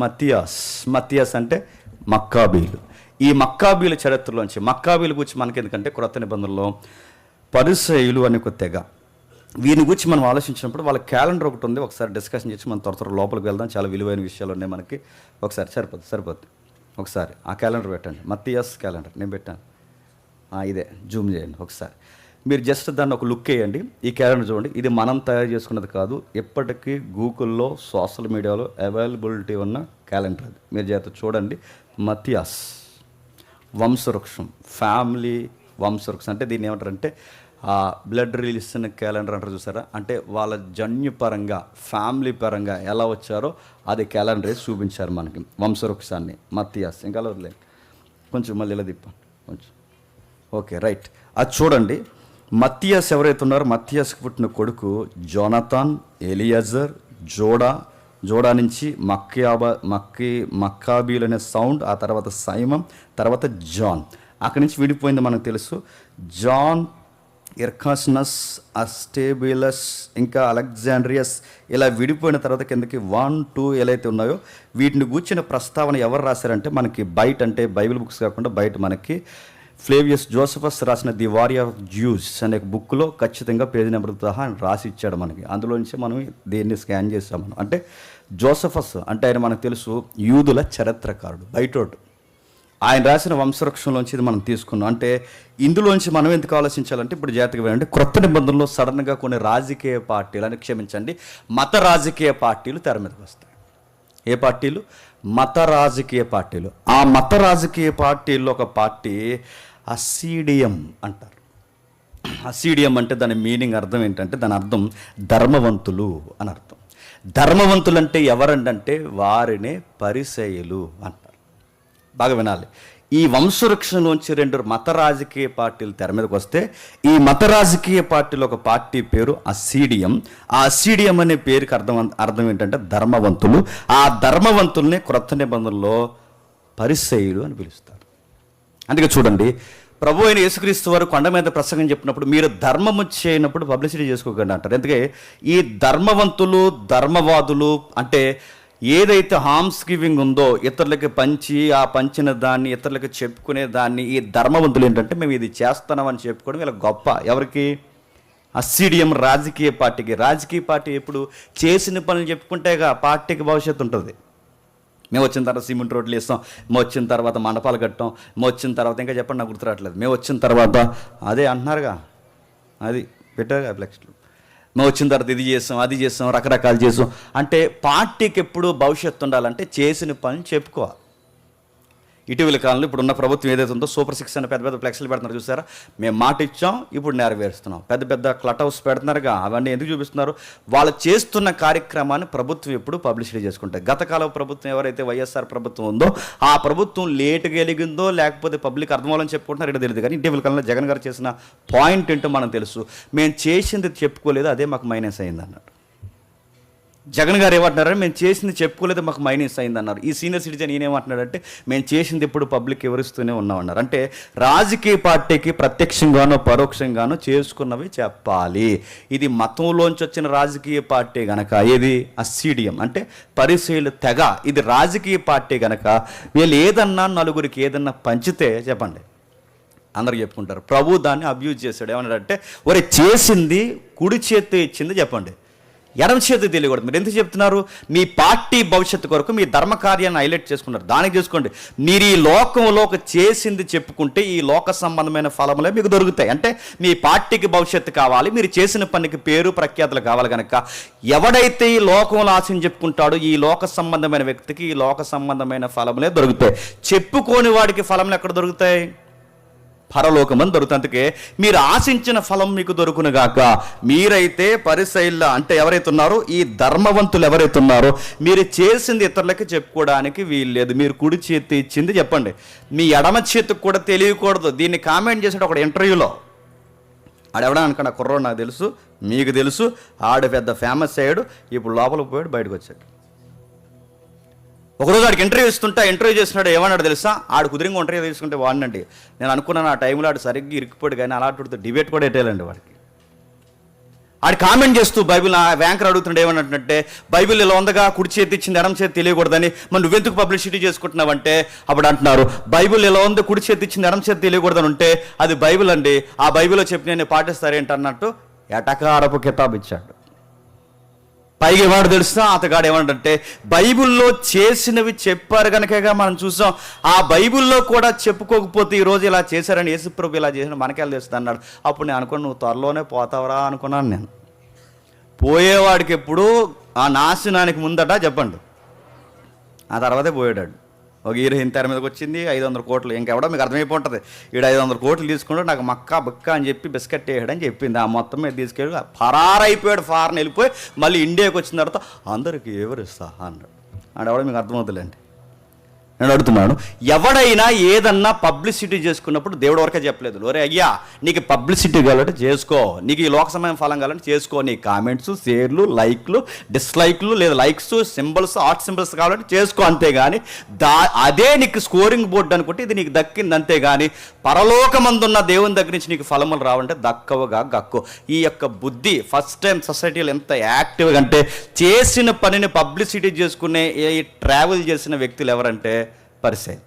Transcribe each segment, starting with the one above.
మత్తియాస్ అంటే మక్కాబీలు. ఈ మక్కాబీల చరిత్రలోంచి మక్కాబీల గురించి మనకి ఎందుకంటే క్రొత్త నిబంధనలో పరిసయ్యులు అనే ఒక తెగ, వీని గురించి మనం ఆలోచించినప్పుడు వాళ్ళ క్యాలెండర్ ఒకటి ఉంది. ఒకసారి డిస్కషన్ చేసి మనం త్వర లోపలికి వెళ్దాం. చాలా విలువైన విషయాలు ఉన్నాయి మనకి. ఒకసారి సరిపోద్ది ఒకసారి ఆ క్యాలెండర్ పెట్టండి. మత్తియాస్ క్యాలెండర్ నేను పెట్టాను. ఇదే జూమ్ చేయండి ఒకసారి. మీరు జస్ట్ దాన్ని ఒక లుక్ వేయండి. ఈ క్యాలెండర్ చూడండి. ఇది మనం తయారు చేసుకున్నది కాదు, ఎప్పటికీ గూగుల్లో సోషల్ మీడియాలో అవైలబిలిటీ ఉన్న క్యాలెండర్ అది. మీరు చేత చూడండి. మత్తియాస్ వంశవృక్షం, ఫ్యామిలీ వంశవృక్షం అంటే దీన్ని ఏమంటారంటే బ్లడ్ రిలేషన్ క్యాలెండర్ అంటారు చూసారా. అంటే వాళ్ళ జన్యుపరంగా ఫ్యామిలీ పరంగా ఎలా వచ్చారో అది క్యాలెండర్ వేసి చూపించారు మనకి వంశవృక్షాన్ని. మత్తియాస్ ఇంకా వదిలేదు కొంచెం, మళ్ళీ ఇలా తిప్పాను కొంచెం. ఓకే రైట్, అది చూడండి. మత్తియాస్ ఎవరైతే ఉన్నారో మత్తియాస్కి పుట్టిన కొడుకు జోనతాన్, ఎలియజర్, జోడా నుంచి మక్కాబీలు అనే సౌండ్, ఆ తర్వాత సైమం, తర్వాత జాన్. అక్కడి నుంచి విడిపోయింది మనకు తెలుసు. జాన్, ఇర్కాస్నస్, అస్టేబిలస్, ఇంకా అలెగ్జాండ్రియస్, ఇలా విడిపోయిన తర్వాత కిందకి 1, 2 ఎలా అయితే ఉన్నాయో వీటిని కూర్చిన ప్రస్తావన ఎవరు రాశారంటే మనకి బయట, అంటే బైబిల్ బుక్స్ కాకుండా బయట మనకి ఫ్లేవియస్ జోసఫస్ రాసిన ది వారియర్ ఆఫ్ జ్యూస్ అనే బుక్లో ఖచ్చితంగా పేజీ నెంబర్ సహా రాసి ఇచ్చాడు మనకి. అందులో నుంచి మనం దీన్ని స్కాన్ చేసాం మనం. అంటే జోసఫస్ అంటే ఆయన మనకు తెలుసు యూదుల చరిత్రకారుడు, బయటోడు. ఆయన రాసిన వంశవృక్షంలోంచి ఇది మనం తీసుకున్నాం. అంటే ఇందులోంచి మనం ఎందుకు ఆలోచించాలంటే ఇప్పుడు జాగ్రత్తగా వేయండి. క్రొత్త నిబంధనలో సడన్గా కొన్ని రాజకీయ పార్టీలు అని క్షమించండి మత రాజకీయ పార్టీలు తెర మీదకి వస్తాయి. ఏ పార్టీలు? మత రాజకీయ పార్టీలు. ఆ మత రాజకీయ పార్టీల్లో ఒక పార్టీ అసీడియం అంటారు. అసీడియం అంటే దాని మీనింగ్ అర్థం ఏంటంటే దాని అర్థం ధర్మవంతులు అని అర్థం. ధర్మవంతులు అంటే ఎవరంటే వారినే పరిసయ్యులు అంటారు. బాగా వినాలి. ఈ వంశవృక్షంలోంచి 2 మత రాజకీయ పార్టీలు తెర మీదకి వస్తే ఈ మత రాజకీయ పార్టీలో ఒక పార్టీ పేరు అసీడియం. ఆ అసీడియం అనే పేరుకి అర్థం ఏంటంటే ధర్మవంతులు. ఆ ధర్మవంతుల్ని క్రొత్త నిబంధనలో పరిసయ్యులు అని పిలుస్తారు. అందుకే చూడండి, ప్రభు అయిన యేసుక్రీస్తు వారు కొండ మీద ప్రసంగం చెప్పినప్పుడు మీరు ధర్మము చేయనప్పుడు పబ్లిసిటీ చేసుకోకండి అంటారు. ఎందుకంటే ఈ ధర్మవంతులు, ధర్మవాదులు అంటే ఏదైతే హామ్స్ గివింగ్ ఉందో ఇతరులకి పంచి, ఆ పంచిన దాన్ని ఇతరులకి చెప్పుకునే దాన్ని ఈ ధర్మవంతులు ఏంటంటే మేము ఇది చేస్తున్నామని చెప్పుకోవడం ఇలా గొప్ప. ఎవరికి? అసీడియం రాజకీయ పార్టీకి. రాజకీయ పార్టీ ఎప్పుడు చేసిన పనులు చెప్పుకుంటేగా పార్టీకి భవిష్యత్తు ఉంటుంది. మేము వచ్చిన తర్వాత సిమెంట్ రోడ్లు వేస్తాం, మేము వచ్చిన తర్వాత మండపాలు కట్టాం, మేము వచ్చిన తర్వాత ఇంకా చెప్పండి నాకు గుర్తురావట్లేదు, మేము వచ్చిన తర్వాత అదే అంటున్నారుగా, అది పెట్టారుగా ఫ్లెక్స్లు, మేము వచ్చిన తర్వాత ఇది చేస్తాం, అది చేస్తాం, రకరకాలు చేస్తాం. అంటే పార్టీకి ఎప్పుడు భవిష్యత్తు ఉండాలంటే చేసిన పని చెప్పుకోవాలి. ఇటీవల కాలంలో ఇప్పుడున్న ప్రభుత్వం ఏదైతే ఉందో సూపర్ 6 అని పెద్ద ఫ్లెక్స్లు పెడుతున్నారు చూసారా. మేము మాట ఇచ్చాం, ఇప్పుడు నెరవేరుస్తున్నాం. పెద్ద క్లట్ హౌస్ పెడుతున్నారుగా, అవన్నీ ఎందుకు చూపిస్తున్నారు? వాళ్ళు చేస్తున్న కార్యక్రమాన్ని ప్రభుత్వం ఎప్పుడు పబ్లిసిటీ చేసుకుంటారు. గతకాల ప్రభుత్వం ఎవరైతే వైఎస్ఆర్ ప్రభుత్వం ఉందో ఆ ప్రభుత్వం లేటుగా వెలిగిందో లేకపోతే పబ్లిక్ అర్థమవ్వాలని చెప్పుకుంటున్నారు ఏంటో తెలియదు. కానీ ఇటీవల కాలంలో జగన్ గారు చేసిన పాయింట్ ఏంటో మనకు తెలుసు. మేము చేసింది చెప్పుకోలేదు, అదే మాకు మైనస్ అయింది అన్నాడు. జగన్ గారు ఏమంటున్నారంటే మేము చేసింది చెప్పుకోలేదు, మాకు మైనస్ అయింది అన్నారు. ఈ సీనియర్ సిటిజన్ ఈయనేమంటున్నాడంటే మేము చేసింది ఎప్పుడు పబ్లిక్ వివరిస్తూనే ఉన్నామన్నారు. అంటే రాజకీయ పార్టీకి ప్రత్యక్షంగానో పరోక్షంగానో చేసుకున్నవి చెప్పాలి. ఇది మతంలోంచి వచ్చిన రాజకీయ పార్టీ గనక, ఏది అసీడియం అంటే పరిశీలు తెగ, ఇది రాజకీయ పార్టీ గనక వీళ్ళు ఏదన్నా నలుగురికి ఏదన్నా పంచితే చెప్పండి అందరికి చెప్పుకుంటారు. ప్రభు దాన్ని అబ్యూజ్ చేశాడు. ఏమన్నాడంటే ఒరే చేసింది కుడి చేతి ఇచ్చింది చెప్పండి, ఎడమ చేతి తెలియకూడదు. మీరు ఎందుకు చెప్తున్నారు? మీ పార్టీ భవిష్యత్తు కొరకు మీ ధర్మ కార్యాన్ని హైలైట్ చేసుకున్నారు. దానికి చేసుకోండి. మీరు ఈ లోకంలో ఒక చేసింది చెప్పుకుంటే ఈ లోక సంబంధమైన ఫలములే మీకు దొరుకుతాయి. అంటే మీ పార్టీకి భవిష్యత్తు కావాలి, మీరు చేసిన పనికి పేరు ప్రఖ్యాతులు కావాలి కనుక ఎవడైతే ఈ లోకంలో ఆశని చెప్పుకుంటాడో ఈ లోక సంబంధమైన వ్యక్తికి ఈ లోక సంబంధమైన ఫలములే దొరుకుతాయి. చెప్పుకోని వాడికి ఫలములు ఎక్కడ దొరుకుతాయి? పరలోకమని దొరుకుతుంది. అందుకే మీరు ఆశించిన ఫలం మీకు దొరుకునుగాక. మీరైతే పరిసయ్యుల అంటే ఎవరైతే ఉన్నారో ఈ ధర్మవంతులు ఎవరైతే ఉన్నారో మీరు చేసింది ఇతరులకి చెప్పుకోవడానికి వీల్లేదు. మీరు కుడి చేతి ఇచ్చింది చెప్పండి, మీ ఎడమ చేతికి కూడా తెలియకూడదు. దీన్ని కామెంట్ చేసాడు ఒక ఇంటర్వ్యూలో. ఆడెవడా అనుకున్న కుర్రోడు నాకు తెలుసు, మీకు తెలుసు, ఆడు పెద్ద ఫేమస్ అయ్యాడు, ఇప్పుడు లోపలికి పోయాడు, బయటకు వచ్చాడు. ఒకరోజు ఆడికి ఇంటర్వ్యూ చేస్తున్నాడు. ఏమన్నాడు తెలుసా? ఆడు కుదిరింగా ఇంటర్వ్యూ తీసుకుంటే వాడినండి. నేను అనుకున్నాను ఆ టైంలో ఆడు సరిగ్గా ఇరుక్కుపోయాడు, కానీ అలాంటి డిబేట్ కూడా ఎట్టేయాలండి వాడికి. ఆడు కామెంట్ చేస్తూ బైబిల్ యాంకర్ అడుగుతుండే ఏమన్నట్టే, బైబిల్ ఇలా ఉందగా, కుడి చేతి ఇచ్చింది ఎడమ చేతి తెలియకూడదని, మరి నువ్వెందుకు పబ్లిసిటీ చేసుకుంటున్నావంటే అప్పుడు అంటున్నారు, బైబిల్ ఇలా ఉంది, కుడి చేతి ఇచ్చింది ఎడమ చేతి తెలియకూడదని ఉంటే అది బైబిల్ అండి, ఆ బైబిల్లో చెప్పి నేను పాటిస్తారేంటి అన్నట్టు ఎటకారపు కితాబు ఇచ్చాడు. పైగా ఏమన్నా తెలుసా, అతగాడు ఏమంటే బైబిల్లో చేసినవి చెప్పారు కనుకగా మనం చూసాం, ఆ బైబిల్లో కూడా చెప్పుకోకపోతే ఈరోజు ఇలా చేశారని, యేసుప్రభు ఇలా చేసిన మనకెళ్ళ తెలుస్తుంది అన్నాడు. అప్పుడు నేను అనుకున్నాను, నువ్వు త్వరలోనే పోతావరా అనుకున్నాను. నేను పోయేవాడికి ఎప్పుడు ఆ నాశనానికి ముందట చెప్పండి, ఆ తర్వాతే పోయాడు. ఒక హీరోయిన్ తెర మీదకి వచ్చింది, 500 కోట్లు, ఇంకెవడో మీకు అర్థమైపోతుంది, ఈడు 500 కోట్లు తీసుకుంటూ నాకు మక్కా బుక్క అని చెప్పి బిస్కెట్ వేయడని చెప్పింది. ఆ మొత్తం మీద తీసుకెళ్ళి ఫరారైపోయాడు. ఫారెన్ వెళ్ళిపోయి మళ్ళీ ఇండియాకి వచ్చిన తర్వాత అందరికీ ఎవరిస్తా అన్నాడు. ఆడెవడో మీకు అర్థమవుతుందండి. నేను అడుగుతున్నాను, ఎవడైనా ఏదన్నా పబ్లిసిటీ చేసుకున్నప్పుడు దేవుడు వరకే చెప్పలేదు, ఒరే అయ్యా నీకు పబ్లిసిటీ కావాలంటే చేసుకో, నీకు ఈ లోక సమయం ఫలం కావాలంటే చేసుకో, నీ కామెంట్స్, షేర్లు, లైక్లు, డిస్లైక్లు, లేదా లైక్స్, సింబల్స్, ఆర్ట్ సింబల్స్ కావాలంటే చేసుకో, అంతేగాని అదే నీకు స్కోరింగ్ బోర్డు అనుకుంటే ఇది నీకు దక్కింది, అంతేగాని పరలోకమందున్న దేవుని దగ్గర నుంచి నీకు ఫలములు రావాలంటే దక్కవుగా గక్కు. ఈ యొక్క బుద్ధి ఫస్ట్ టైం సొసైటీలో ఎంత యాక్టివ్గా అంటే, చేసిన పనిని పబ్లిసిటీ చేసుకునే ట్రావెల్ చేసిన వ్యక్తులు ఎవరంటే పరిసయ్యులు.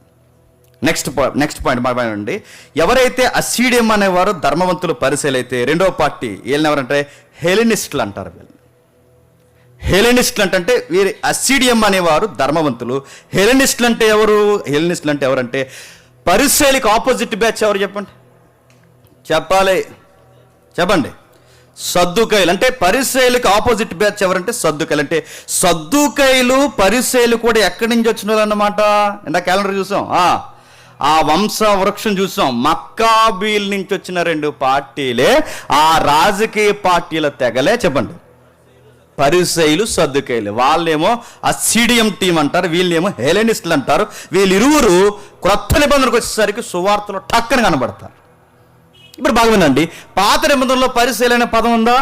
నెక్స్ట్ పాయింట్ మాట్లాడండి. ఎవరైతే అసీడియం అనేవారు ధర్మవంతులు పరిసయ్యులు అయితే, రెండవ పార్టీ వీళ్ళని ఎవరంటే హెలెనిస్టులు అంటారు. వీళ్ళు హెలెనిస్టులు అంటే వీరి అసీడియం అనేవారు ధర్మవంతులు. హెలెనిస్టులు అంటే ఎవరు? హెలెనిస్టులు అంటే ఎవరంటే పరిసయ్యులకు ఆపోజిట్ బ్యాచ్ ఎవరు చెప్పండి, చెప్పండి. సద్దుకైలు. అంటే పరిసయ్యులకు ఆపోజిట్ బ్యాచ్ ఎవరంటే సద్దుకైలు. అంటే సద్దుకైలు పరిసయ్యులు కూడా ఎక్కడి నుంచి వచ్చిన వాళ్ళు అన్నమాట. ఇందా క్యాలెండర్ చూసాం, ఆ వంశ వృక్షం చూసాం. మక్కాబీల నుంచి వచ్చిన 2 పార్టీలే ఆ రాజకీయ పార్టీల తెగలే చెప్పండి, పరిసయ్యులు, సద్దుకైలు. వాళ్ళేమో అసీడియం టీం అంటారు, వీళ్ళేమో హెలెనిస్టులు అంటారు. వీళ్ళిరువురు క్రొత్త నిబంధనకు వచ్చేసరికి సువార్తలో టక్కన కనబడతారు. ఇప్పుడు బాగా వినండి, పాత నిబంధనలో పరిసయ్యులైన పదం ఉందా?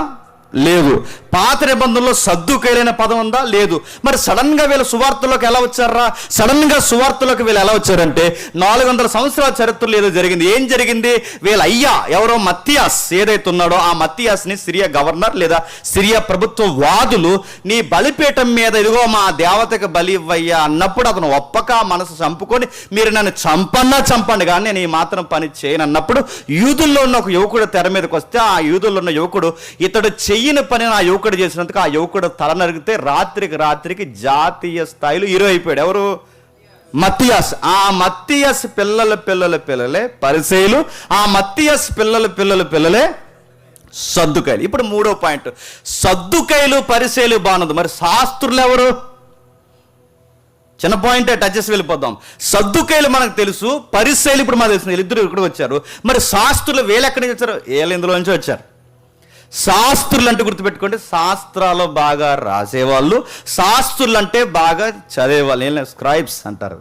లేదు. పాత నిబంధనలో సద్దుకైలైన పదం ఉందా? లేదు. మరి సడన్గా వీళ్ళ సువార్తలోకి ఎలా వచ్చారా? సడన్గా సువార్తలోకి వీళ్ళు ఎలా వచ్చారంటే 400 సంవత్సరాల చరిత్రలో ఏదో జరిగింది. ఏం జరిగింది? వీళ్ళ అయ్యా ఎవరో మత్తియాస్ ఏదైతే ఉన్నాడో ఆ మత్తియాస్ని సిరియా గవర్నర్ లేదా సిరియా ప్రభుత్వ వాదులు నీ బలిపీఠం మీద ఇదిగో మా దేవతకు బలి ఇవ్వయ్యా అన్నప్పుడు అతను ఒప్పక మనసు చంపుకొని మీరు నన్ను చంపండి కానీ నేను ఈ మాత్రం పని చేయను అన్నప్పుడు యూదుల్లో ఉన్న ఒక యువకుడు తెర మీదకి వస్తే ఆ యూదుల్లో ఉన్న యువకుడు ఇతడు చెయ్యని పని ఆ యువకుడు చేసినందుకు ఆ యువకుడు తల నరిగితే రాత్రికి జాతీయ స్థాయిలో హీరో అయిపోయాడు. ఎవరు? మత్తియాస్. ఆ మత్తియాస్ పిల్లలే పరిసయ్యులు, ఆ మత్తియాస్ పిల్లలే సద్దుకైలు. ఇప్పుడు 3వ పాయింట్, సద్దుకైలు పరిసయ్యులు బాగుంది. మరి శాస్త్రులు ఎవరు? చిన్న పాయింటే టచ్ చేసి వెళ్ళిపోదాం. సద్దుకైలు మనకు తెలుసు, పరిసయ్యులు ఇప్పుడు మనకు తెలుసు, వీళ్ళిద్దరు ఇక్కడ వచ్చారు. మరి శాస్త్రులు వీళ్ళు ఎక్కడి నుంచి వచ్చారు? వీళ్ళు ఇందులో నుంచి వచ్చారు. శాస్త్రులు అంటే గుర్తుపెట్టుకోండి, శాస్త్రాలు బాగా రాసేవాళ్ళు, శాస్త్రులు అంటే బాగా చదివేవాళ్ళు, వీళ్ళని స్క్రైబ్స్ అంటారు.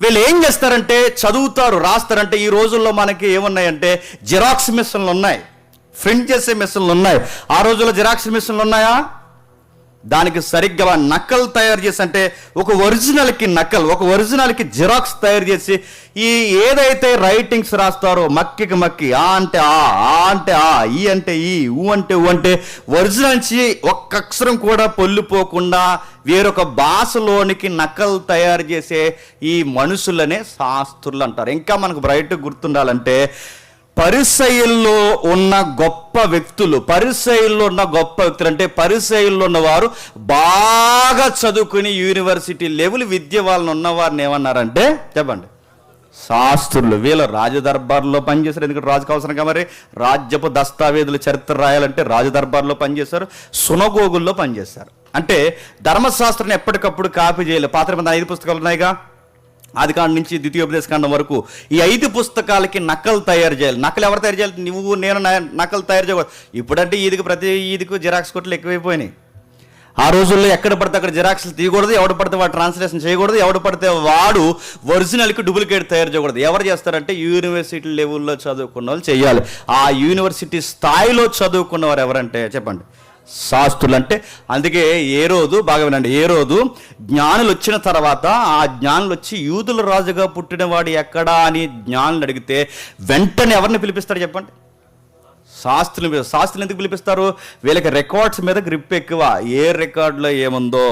వీళ్ళు ఏం చేస్తారంటే చదువుతారు, రాస్తారంటే ఈ రోజుల్లో మనకి ఏమున్నాయంటే జిరాక్స్ మిషన్లు ఉన్నాయి, ప్రింట్ చేసే మిషన్లు ఉన్నాయి. ఆ రోజుల్లో జిరాక్స్ మిషన్లు ఉన్నాయా? దానికి సరిగ్గా నకల్ తయారు చేసి, అంటే ఒక ఒరిజినల్కి జిరాక్స్ తయారు చేసి ఈ ఏదైతే రైటింగ్స్ రాస్తారో మక్కి ఆ అంటే ఈ అంటే ఈ, ఊ అంటే ఊ అంటే ఒరిజినల్ నుంచి ఒక్క అక్షరం కూడా పొల్లిపోకుండా వేరొక భాషలోనికి నకల్ తయారు చేసే ఈ మనుషులనే శాస్త్రులు అంటారు. ఇంకా మనకు బ్రైట్ గుర్తుండాలంటే పరిసయ్యుల్లో ఉన్న గొప్ప వ్యక్తులు అంటే పరిసయ్యుల్లో ఉన్నవారు బాగా చదువుకుని యూనివర్సిటీ లెవెల్ విద్య వాళ్ళని ఉన్నవారిని ఏమన్నారంటే చెప్పండి, శాస్త్రులు. వీళ్ళు రాజదర్బార్లో పనిచేశారు, ఎందుకంటే రాజుకు అవసరంగా మరి రాజ్యపు దస్తావేజుల చరిత్ర రాయాలంటే రాజదర్బార్లో పనిచేశారు, సునగోగుల్లో పనిచేశారు. అంటే ధర్మశాస్త్రాన్ని ఎప్పటికప్పుడు కాపీ చేయలేదు. పాత నిబంధన 5 పుస్తకాలు ఉన్నాయిగా, ఆదికాండం నుంచి ద్వితీయోపదేశకాండం వరకు ఈ 5 పుస్తకాలకి నకలు తయారు చేయాలి. నకలు ఎవరు తయారు చేయాలి? నువ్వు నేను నకలు తయారు చేయకూడదు. ఇప్పుడంటే ప్రతి ఈదికి జిరాక్స్ కొట్లు ఎక్కువైపోయినాయి. ఆ రోజుల్లో ఎక్కడ పడితే అక్కడ జిరాక్స్లు తీయకూడదు, ఎవడు పడితే వాడు ట్రాన్స్లేషన్ చేయకూడదు, ఎవడు పడితే వాడు ఒరిజినల్కి డూప్లికేట్ తయారు చేయకూడదు. ఎవరు చేస్తారంటే యూనివర్సిటీ లెవెల్లో చదువుకున్న వాళ్ళు చేయాలి. ఆ యూనివర్సిటీ స్థాయిలో చదువుకున్నవారు ఎవరంటే చెప్పండి, శాస్త్రులు. అంటే అందుకే బాగా వినండి, జ్ఞానులు వచ్చిన తర్వాత ఆ జ్ఞానులు వచ్చి యూదుల రాజుగా పుట్టినవాడు ఎక్కడా అని జ్ఞానులు అడిగితే వెంటనే ఎవరిని పిలిపిస్తాడు చెప్పండి, శాస్త్రులు ఎందుకు పిలిపిస్తారు? వీళ్ళకి రికార్డ్స్ మీద గ్రిప్ ఎక్కువ. ఏ రికార్డులో ఏముందో,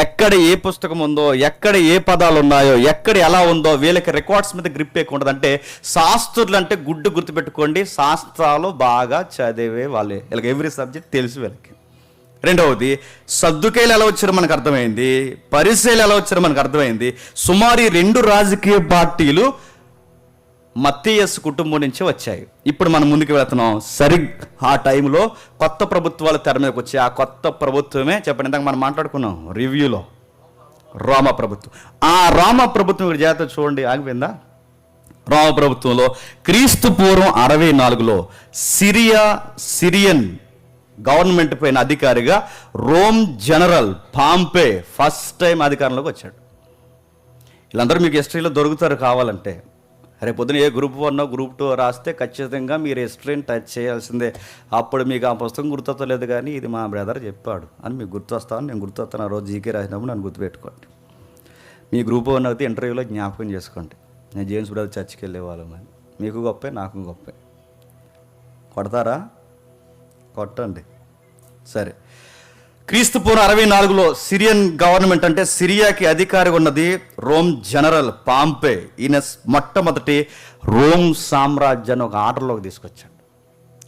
ఎక్కడ ఏ పుస్తకం ఉందో, ఎక్కడ ఏ పదాలు ఉన్నాయో, ఎక్కడ ఎలా ఉందో, వీళ్ళకి రికార్డ్స్ మీద గ్రిప్ ఎక్కువ ఉంటుంది. అంటే శాస్త్రులు అంటే గుర్తుపెట్టుకోండి, శాస్త్రాలు బాగా చదివే వాళ్ళే. వీళ్ళకి ఎవ్రీ సబ్జెక్ట్ తెలుసు వీళ్ళకి. రెండవది, సద్దుకైలు ఎలా వచ్చారో మనకు అర్థమైంది, పరిసయ్యులు ఎలా వచ్చారో మనకు అర్థమైంది. సుమారు 2 రాజకీయ పార్టీలు మత్తీయస్ కుటుంబం నుంచి వచ్చాయి. ఇప్పుడు మనం ముందుకు వెళుతున్నాం. ఆ టైంలో కొత్త ప్రభుత్వాలు తెర మీదకి వచ్చాయి. ఆ కొత్త ప్రభుత్వమే చెప్పండి, ఇందాక మనం మాట్లాడుకున్నాం రివ్యూలో, రోమా ప్రభుత్వం. ఆ రోమా ప్రభుత్వం ఇక్కడ జాగ్రత్త చూడండి, ఆగిపోయిందా? రోమా ప్రభుత్వంలో క్రీస్తు పూర్వం 64లో సిరియన్ గవర్నమెంట్ పైన అధికారిగా Rome general Pompey first time అధికారంలోకి వచ్చాడు. వీళ్ళందరూ మీకు హిస్టరీలో దొరుకుతారు కావాలంటే. రేపు పొద్దున ఏ గ్రూప్ 1 గ్రూప్ 2 రాస్తే ఖచ్చితంగా మీరు హిస్టరీని టచ్ చేయాల్సిందే. అప్పుడు మీకు ఆ పుస్తకం గుర్తొస్తలేదు, కానీ ఇది మా బ్రదర్ చెప్పాడు అని మీకు గుర్తొస్తాను. నేను గుర్తొస్తాను. ఆ రోజు జీకే రాసినప్పుడు నన్ను గుర్తుపెట్టుకోండి. మీ గ్రూప్ 1 అయితే ఇంటర్వ్యూలో జ్ఞాపకం చేసుకోండి, నేను జేమ్స్ బ్రదర్ చర్చికి వెళ్ళేవాళ్ళం అని. మీకు గొప్పే, నాకు గొప్పే. కొడతారా? కొట్టండి. సరే, క్రీస్తు పూర్వం 64లో సిరియన్ గవర్నమెంట్ అంటే సిరియాకి అధికారిగా ఉన్నది రోమ్ జనరల్ పాంపే. ఈయన మొట్టమొదటి రోమ్ సామ్రాజ్యాన్ని ఒక ఆర్డర్లోకి తీసుకొచ్చాడు.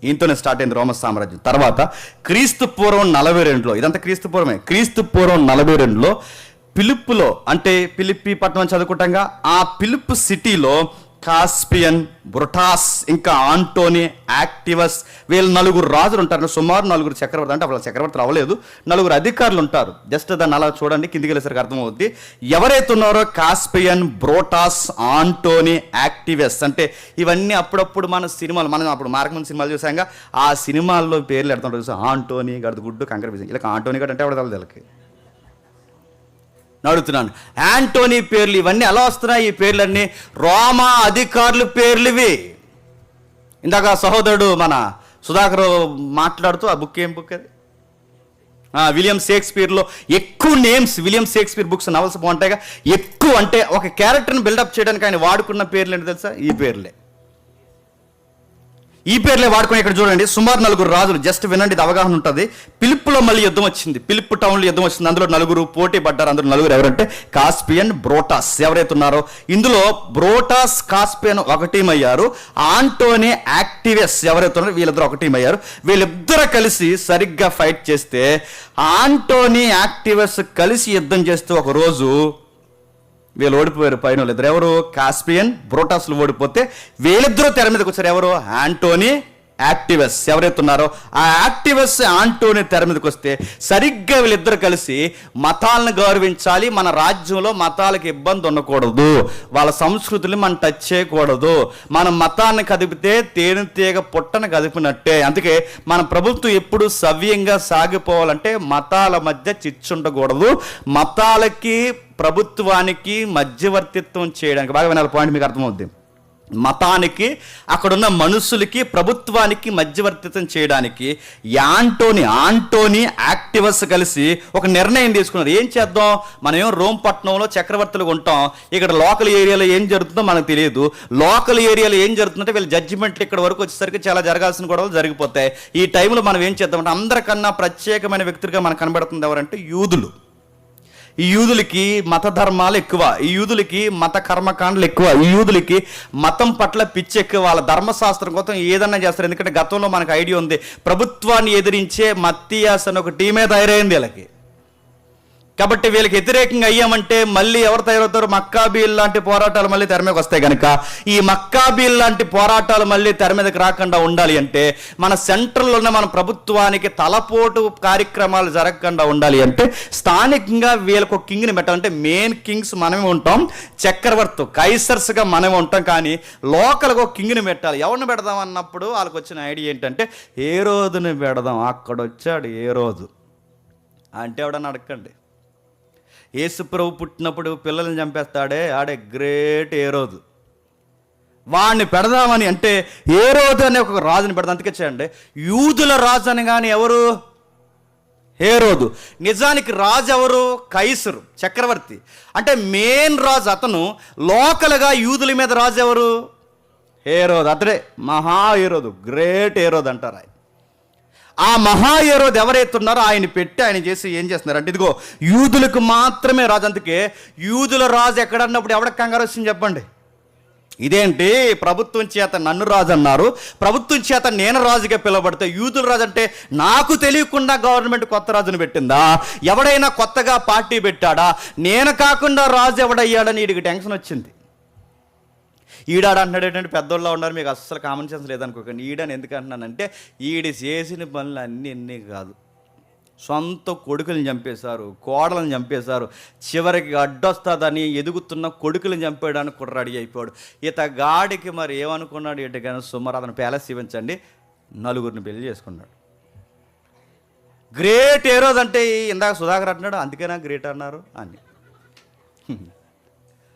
ఈయనతోనే స్టార్ట్ అయింది రోమ సామ్రాజ్యం. తర్వాత క్రీస్తు పూర్వం 42లో, ఇదంతా క్రీస్తు పూర్వమే, క్రీస్తు పూర్వం 42లో పిలిప్పులో, అంటే పిలిప్పి పట్టణం చదువుకుంటాగా, ఆ పిలిప్ సిటీలో కాస్పియన్, బ్రుటాస్, ఇంకా ఆంటోనీ, యాక్టివస్, వీళ్ళు 4 రాజులు ఉంటారు. సుమారు 4 చక్రవర్తి, అంటే వాళ్ళ చక్రవర్తులు అవ్వలేదు, 4 అధికారులు ఉంటారు. జస్ట్ దాన్ని అలా చూడండి, కిందికి వెళ్ళేసరికి అర్థమవుద్ది. ఎవరైతే ఉన్నారో కాస్పియన్, బ్రోటాస్, ఆంటోనీ, యాక్టివస్, అంటే ఇవన్నీ అప్పుడప్పుడు మన సినిమాలు, మనం అప్పుడు మార్గం సినిమాలు చూసాక ఆ సినిమాల్లో పేర్లు ఎడుతుంటారు చూసా. ఆంటోనీ గడు గుడ్డు కంకర విజయ్, ఇలా ఆంటోనీ గడు అంటే ఎవడ తెలదు వీళ్ళకి. అడుగుతున్నాను, యాంటోనీ పేర్లు ఇవన్నీ ఎలా వస్తున్నాయి? ఈ పేర్లన్నీ రోమా అధికారుల పేర్లు ఇవి. ఇందాక సహోదరుడు మన సుధాకర్ మాట్లాడుతూ, ఆ బుక్ ఏం బుక్ అది? విలియం షేక్స్పియర్లో ఎక్కువ names, William Shakespeare books, novels బాగుంటాయిగా. ఎక్కువ అంటే ఒక క్యారెక్టర్ని బిల్డప్ చేయడానికి ఆయన వాడుకున్న పేర్లు ఏంటి తెలుసా? ఈ పేర్లే వాడుకుని ఇక్కడ చూడండి. సుమారు 4 రాజులు, జస్ట్ వినండి, ఇది అవగాహన ఉంటుంది. పిలిప్పులో మళ్ళీ యుద్ధం వచ్చింది, పిలిప్ టౌన్లో యుద్ధం వచ్చింది. అందులో 4 పోటీ పడ్డారు. అందులో 4 ఎవరంటే కాస్పియన్, బ్రోటాస్. ఎవరైతే ఉన్నారో ఇందులో బ్రోటాస్, కాస్పియన్ ఒక టీం అయ్యారు. ఆంటోనీ, యాక్టివస్ ఎవరైతే ఉన్నారో వీళ్ళిద్దరు ఒక టీం అయ్యారు. వీళ్ళిద్దరు కలిసి సరిగ్గా ఫైట్ చేస్తే, ఆంటోనీ, యాక్టివస్ కలిసి యుద్ధం చేస్తూ ఒకరోజు వీళ్ళు ఓడిపోయారు. పైన వాళ్ళిద్దరు ఎవరు? కాస్పియన్, బ్రోటాస్లు ఓడిపోతే వీళ్ళిద్దరూ తెర మీదకి వచ్చారు. ఎవరు? ఆంటోనీ, యాక్టివస్. ఎవరైతే ఉన్నారో ఆ యాక్టివస్, ఆంటోనీ తెర మీదకి వస్తే సరిగ్గా వీళ్ళిద్దరు కలిసి మతాలను గౌరవించాలి, మన రాజ్యంలో మతాలకు ఇబ్బంది ఉండకూడదు, వాళ్ళ సంస్కృతిని మనం టచ్ చేయకూడదు, మన మతాన్ని కదిపితే తేనెతీగ పుట్టను కదిపినట్టే. అందుకే మన ప్రభుత్వం ఎప్పుడు సవ్యంగా సాగిపోవాలంటే మతాల మధ్య చిచ్చుండకూడదు, మతాలకి ప్రభుత్వానికి మధ్యవర్తిత్వం చేయడానికి. బాగా వినాలి, పాయింట్ మీకు అర్థమవుద్ది. మతానికి, అక్కడున్న మనుషులకి, ప్రభుత్వానికి మధ్యవర్తిత్వం చేయడానికి ఆంటోనీ, యాక్టివస్ కలిసి ఒక నిర్ణయం తీసుకున్నారు. ఏం చేద్దాం, మనం ఏం రోమ్ పట్టణంలో చక్రవర్తులుగా ఉంటాం, ఇక్కడ లోకల్ ఏరియాలో ఏం జరుగుతుందో మనకు తెలియదు. లోకల్ ఏరియాలో ఏం జరుగుతుందంటే వీళ్ళ జడ్జిమెంట్లు ఇక్కడ వరకు వచ్చేసరికి చాలా జరగాల్సిన గొడవలు జరిగిపోతాయి. ఈ టైంలో మనం ఏం చేద్దామంటే, అందరికన్నా ప్రత్యేకమైన వ్యక్తులుగా మనకు కనబడుతుంది ఎవరంటే యూదులు. ఈ యూదులకి మత ధర్మాలు ఎక్కువ, ఈ యూదులకి మత కర్మకాండలు ఎక్కువ, ఈ యూదులకి మతం పట్ల పిచ్చి ఎక్కువ. వాళ్ళ ధర్మశాస్త్రం కోసం ఏదన్నా చేస్తారు. ఎందుకంటే గతంలో మనకు ఐడియా ఉంది, ప్రభుత్వాన్ని ఎదిరించే మత్తీయాస్ అని ఒక టీమే తయారైంది వీళ్ళకి. కాబట్టి వీళ్ళకి వ్యతిరేకంగా అయ్యామంటే మళ్ళీ ఎవరు తయారవుతారు? మక్కాబీల్ లాంటి పోరాటాలు మళ్ళీ తెర మీదకి వస్తాయి. కనుక ఈ మక్కాబీల్ లాంటి పోరాటాలు మళ్ళీ తెర మీదకి రాకుండా ఉండాలి అంటే, మన సెంట్రల్లో ఉన్న మన ప్రభుత్వానికి తలపోటు కార్యక్రమాలు జరగకుండా ఉండాలి అంటే, స్థానికంగా వీళ్ళకు ఒక కింగ్ని పెట్టాలంటే, మెయిన్ కింగ్స్ మనమే ఉంటాం, చక్రవర్తి కైసర్స్గా మనమే ఉంటాం, కానీ లోకల్గా ఒక కింగ్ని పెట్టాలి. ఎవరిని పెడదాం అన్నప్పుడు వాళ్ళకి వచ్చిన ఐడియా ఏంటంటే, ఏ రోజుని పెడదాం. అక్కడ వచ్చాడు ఏ రోజు అంటే ఎవడన్నా అడగండి. యేసుప్రభు పుట్టినప్పుడు పిల్లల్ని చంపేస్తాడే, ఆడే గ్రేట్ ఏ రోజు. వాడిని పెడదామని అంటే ఏ రోజు అనే ఒక రాజుని పెడదాం. అందుకే చేయండి, యూదుల రాజు అని కానీ ఎవరు? ఏ రోజు. నిజానికి రాజు ఎవరు? కైసరు, చక్రవర్తి. అంటే మెయిన్ రాజు అతను. లోకల్గా యూదుల మీద రాజు ఎవరు? హేరోదు, అతడే మహా హేరోదు, గ్రేట్ హేరోదు అంటారు ఆయన. ఆ మహా హేరోదు ఎవరైతే ఉన్నారో ఆయన పెట్టి ఆయన చేసి ఏం చేస్తున్నారు అంటే, ఇదిగో యూదులకు మాత్రమే రాజు. అందుకే యూదుల రాజు ఎక్కడన్నప్పుడు ఎవరికి కంగారు వచ్చింది చెప్పండి? ఇదేంటి, ప్రభుత్వం చేత నన్ను రాజు అన్నారు, ప్రభుత్వం చేత నేను రాజుగా పిలువబడితే యూదుల రాజు అంటే నాకు తెలియకుండా గవర్నమెంట్ కొత్త రాజును పెట్టిందా? ఎవడైనా కొత్తగా పార్టీ పెట్టాడా? నేను కాకుండా రాజు ఎవడయ్యాడని వీడికి టెన్షన్ వచ్చింది. ఈడాడు అంటున్నాడు ఏంటంటే, పెద్దోళ్ళలో ఉన్నారు, మీకు అస్సలు కామన్ సెన్స్ లేదనుకోకండి. ఈడని ఎందుకు అంటున్నానంటే, ఈడి చేసిన పనులు అన్నీ కాదు. సొంత కొడుకులను చంపేశారు, కోడలను చంపేశారు, చివరికి అడ్డొస్తుందని ఎదుగుతున్న కొడుకులను చంపేయడానికి కూడా రెడీ అయిపోయాడు. గాడికి మరి ఏమనుకున్నాడు ఏంటి కానీ, సుమారు అతను ప్యాలెస్ ఇవ్వంచండి 4 పెళ్లి చేసుకున్నాడు. గ్రేట్ హేరోదు అంటే ఇందాక సుధాకర్ అంటున్నాడు, అందుకేనా గ్రేట్ అన్నారు అని.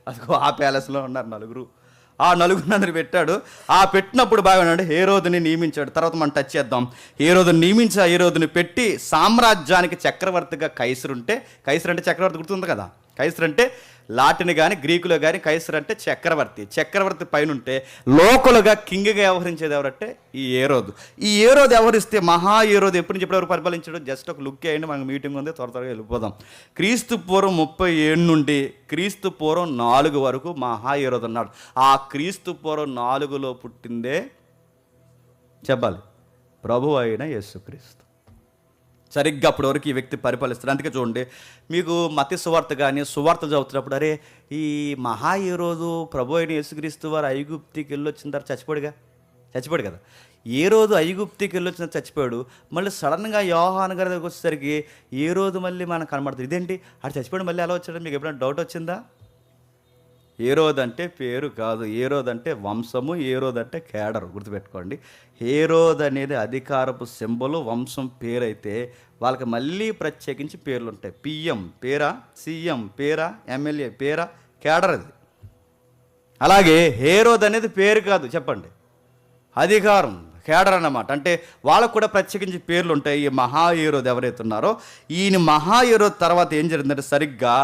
అదిగో ఆ ప్యాలెస్లో ఉన్నారు 4. ఆ 4 పెట్టాడు. ఆ పెట్టినప్పుడు బాగున్నాడు, హేరోదుని నియమించాడు. తర్వాత మనం టచ్ చేద్దాం. హేరోదుని నియమించి ఆ హేరోదుని పెట్టి సామ్రాజ్యానికి చక్రవర్తిగా కైసరు ఉంటే, కైసరు అంటే చక్రవర్తి గుర్తుంది కదా, కైసరు అంటే లాటిన్ కానీ గ్రీకులో కానీ కైసరు అంటే చక్రవర్తి. చక్రవర్తి పైన ఉంటే లోకలుగా కింగ్గా వ్యవహరించేది ఎవరంటే ఈ హేరోదు. ఈ హేరోదు వ్యవహరిస్తే మహా హేరోదు ఎప్పటి నుంచి ఎప్పటివరకు పరిపాలించాడు? జస్ట్ ఒక లుక్ వేయండి, మనకు మీటింగ్ ఉంది, త్వరగా వెళ్ళిపోదాం. క్రీస్తు పూర్వం 37 నుండి క్రీస్తు పూర్వం 4 వరకు మహా హేరోదు ఉన్నాడు. ఆ క్రీస్తు పూర్వం 4లో పుట్టిందే చెప్పాలి ప్రభు అయిన యేసుక్రీస్తు. సరిగ్గా అప్పటి వరకు ఈ వ్యక్తి పరిపాలిస్తాడు. అందుకే చూడండి, మీకు మత్తయి సువార్త కానీ సువార్త చదువుతున్నప్పుడు, అరే ఈ మహా హేరోదు ప్రభు అయిన యేసుక్రీస్తు వారు ఐగుప్తికి వెళ్ళొచ్చిన తర్వాత చచ్చిపోయాడు కదా. ఏ రోజు ఐగుప్తికి వెళ్ళొచ్చిన చచ్చిపోయాడు. మళ్ళీ సడన్గా యోహాను గారి దగ్గరికి వచ్చేసరికి ఏ రోజు మళ్ళీ మనకు కనబడుతుంది. ఇదేంటి ఆడు చచ్చిపోయాడు మళ్ళీ ఎలా వచ్చాడు? మీకు ఎప్పుడైనా డౌట్ వచ్చిందా? హేరోదు అంటే పేరు కాదు, హేరోదు అంటే వంశము, హేరోదు అంటే కేడరు, గుర్తుపెట్టుకోండి. హేరోదు అనేది అధికారపు సింబలు, వంశం పేరైతే వాళ్ళకి మళ్ళీ ప్రత్యేకించి పేర్లు ఉంటాయి. పిఎం పేరా, సీఎం పేరా, ఎమ్మెల్యే పేరా, కేడర్ అది. అలాగే హేరోదు అనేది పేరు కాదు, చెప్పండి, అధికారం, కేడర్ అన్నమాట. అంటే వాళ్ళకు కూడా ప్రత్యేకించి పేర్లు ఉంటాయి. ఈ మహా హేరోదు ఎవరైతే ఉన్నారో, ఈయన మహా హేరోదు తర్వాత ఏం జరిగిందంటే, సరిగ్గా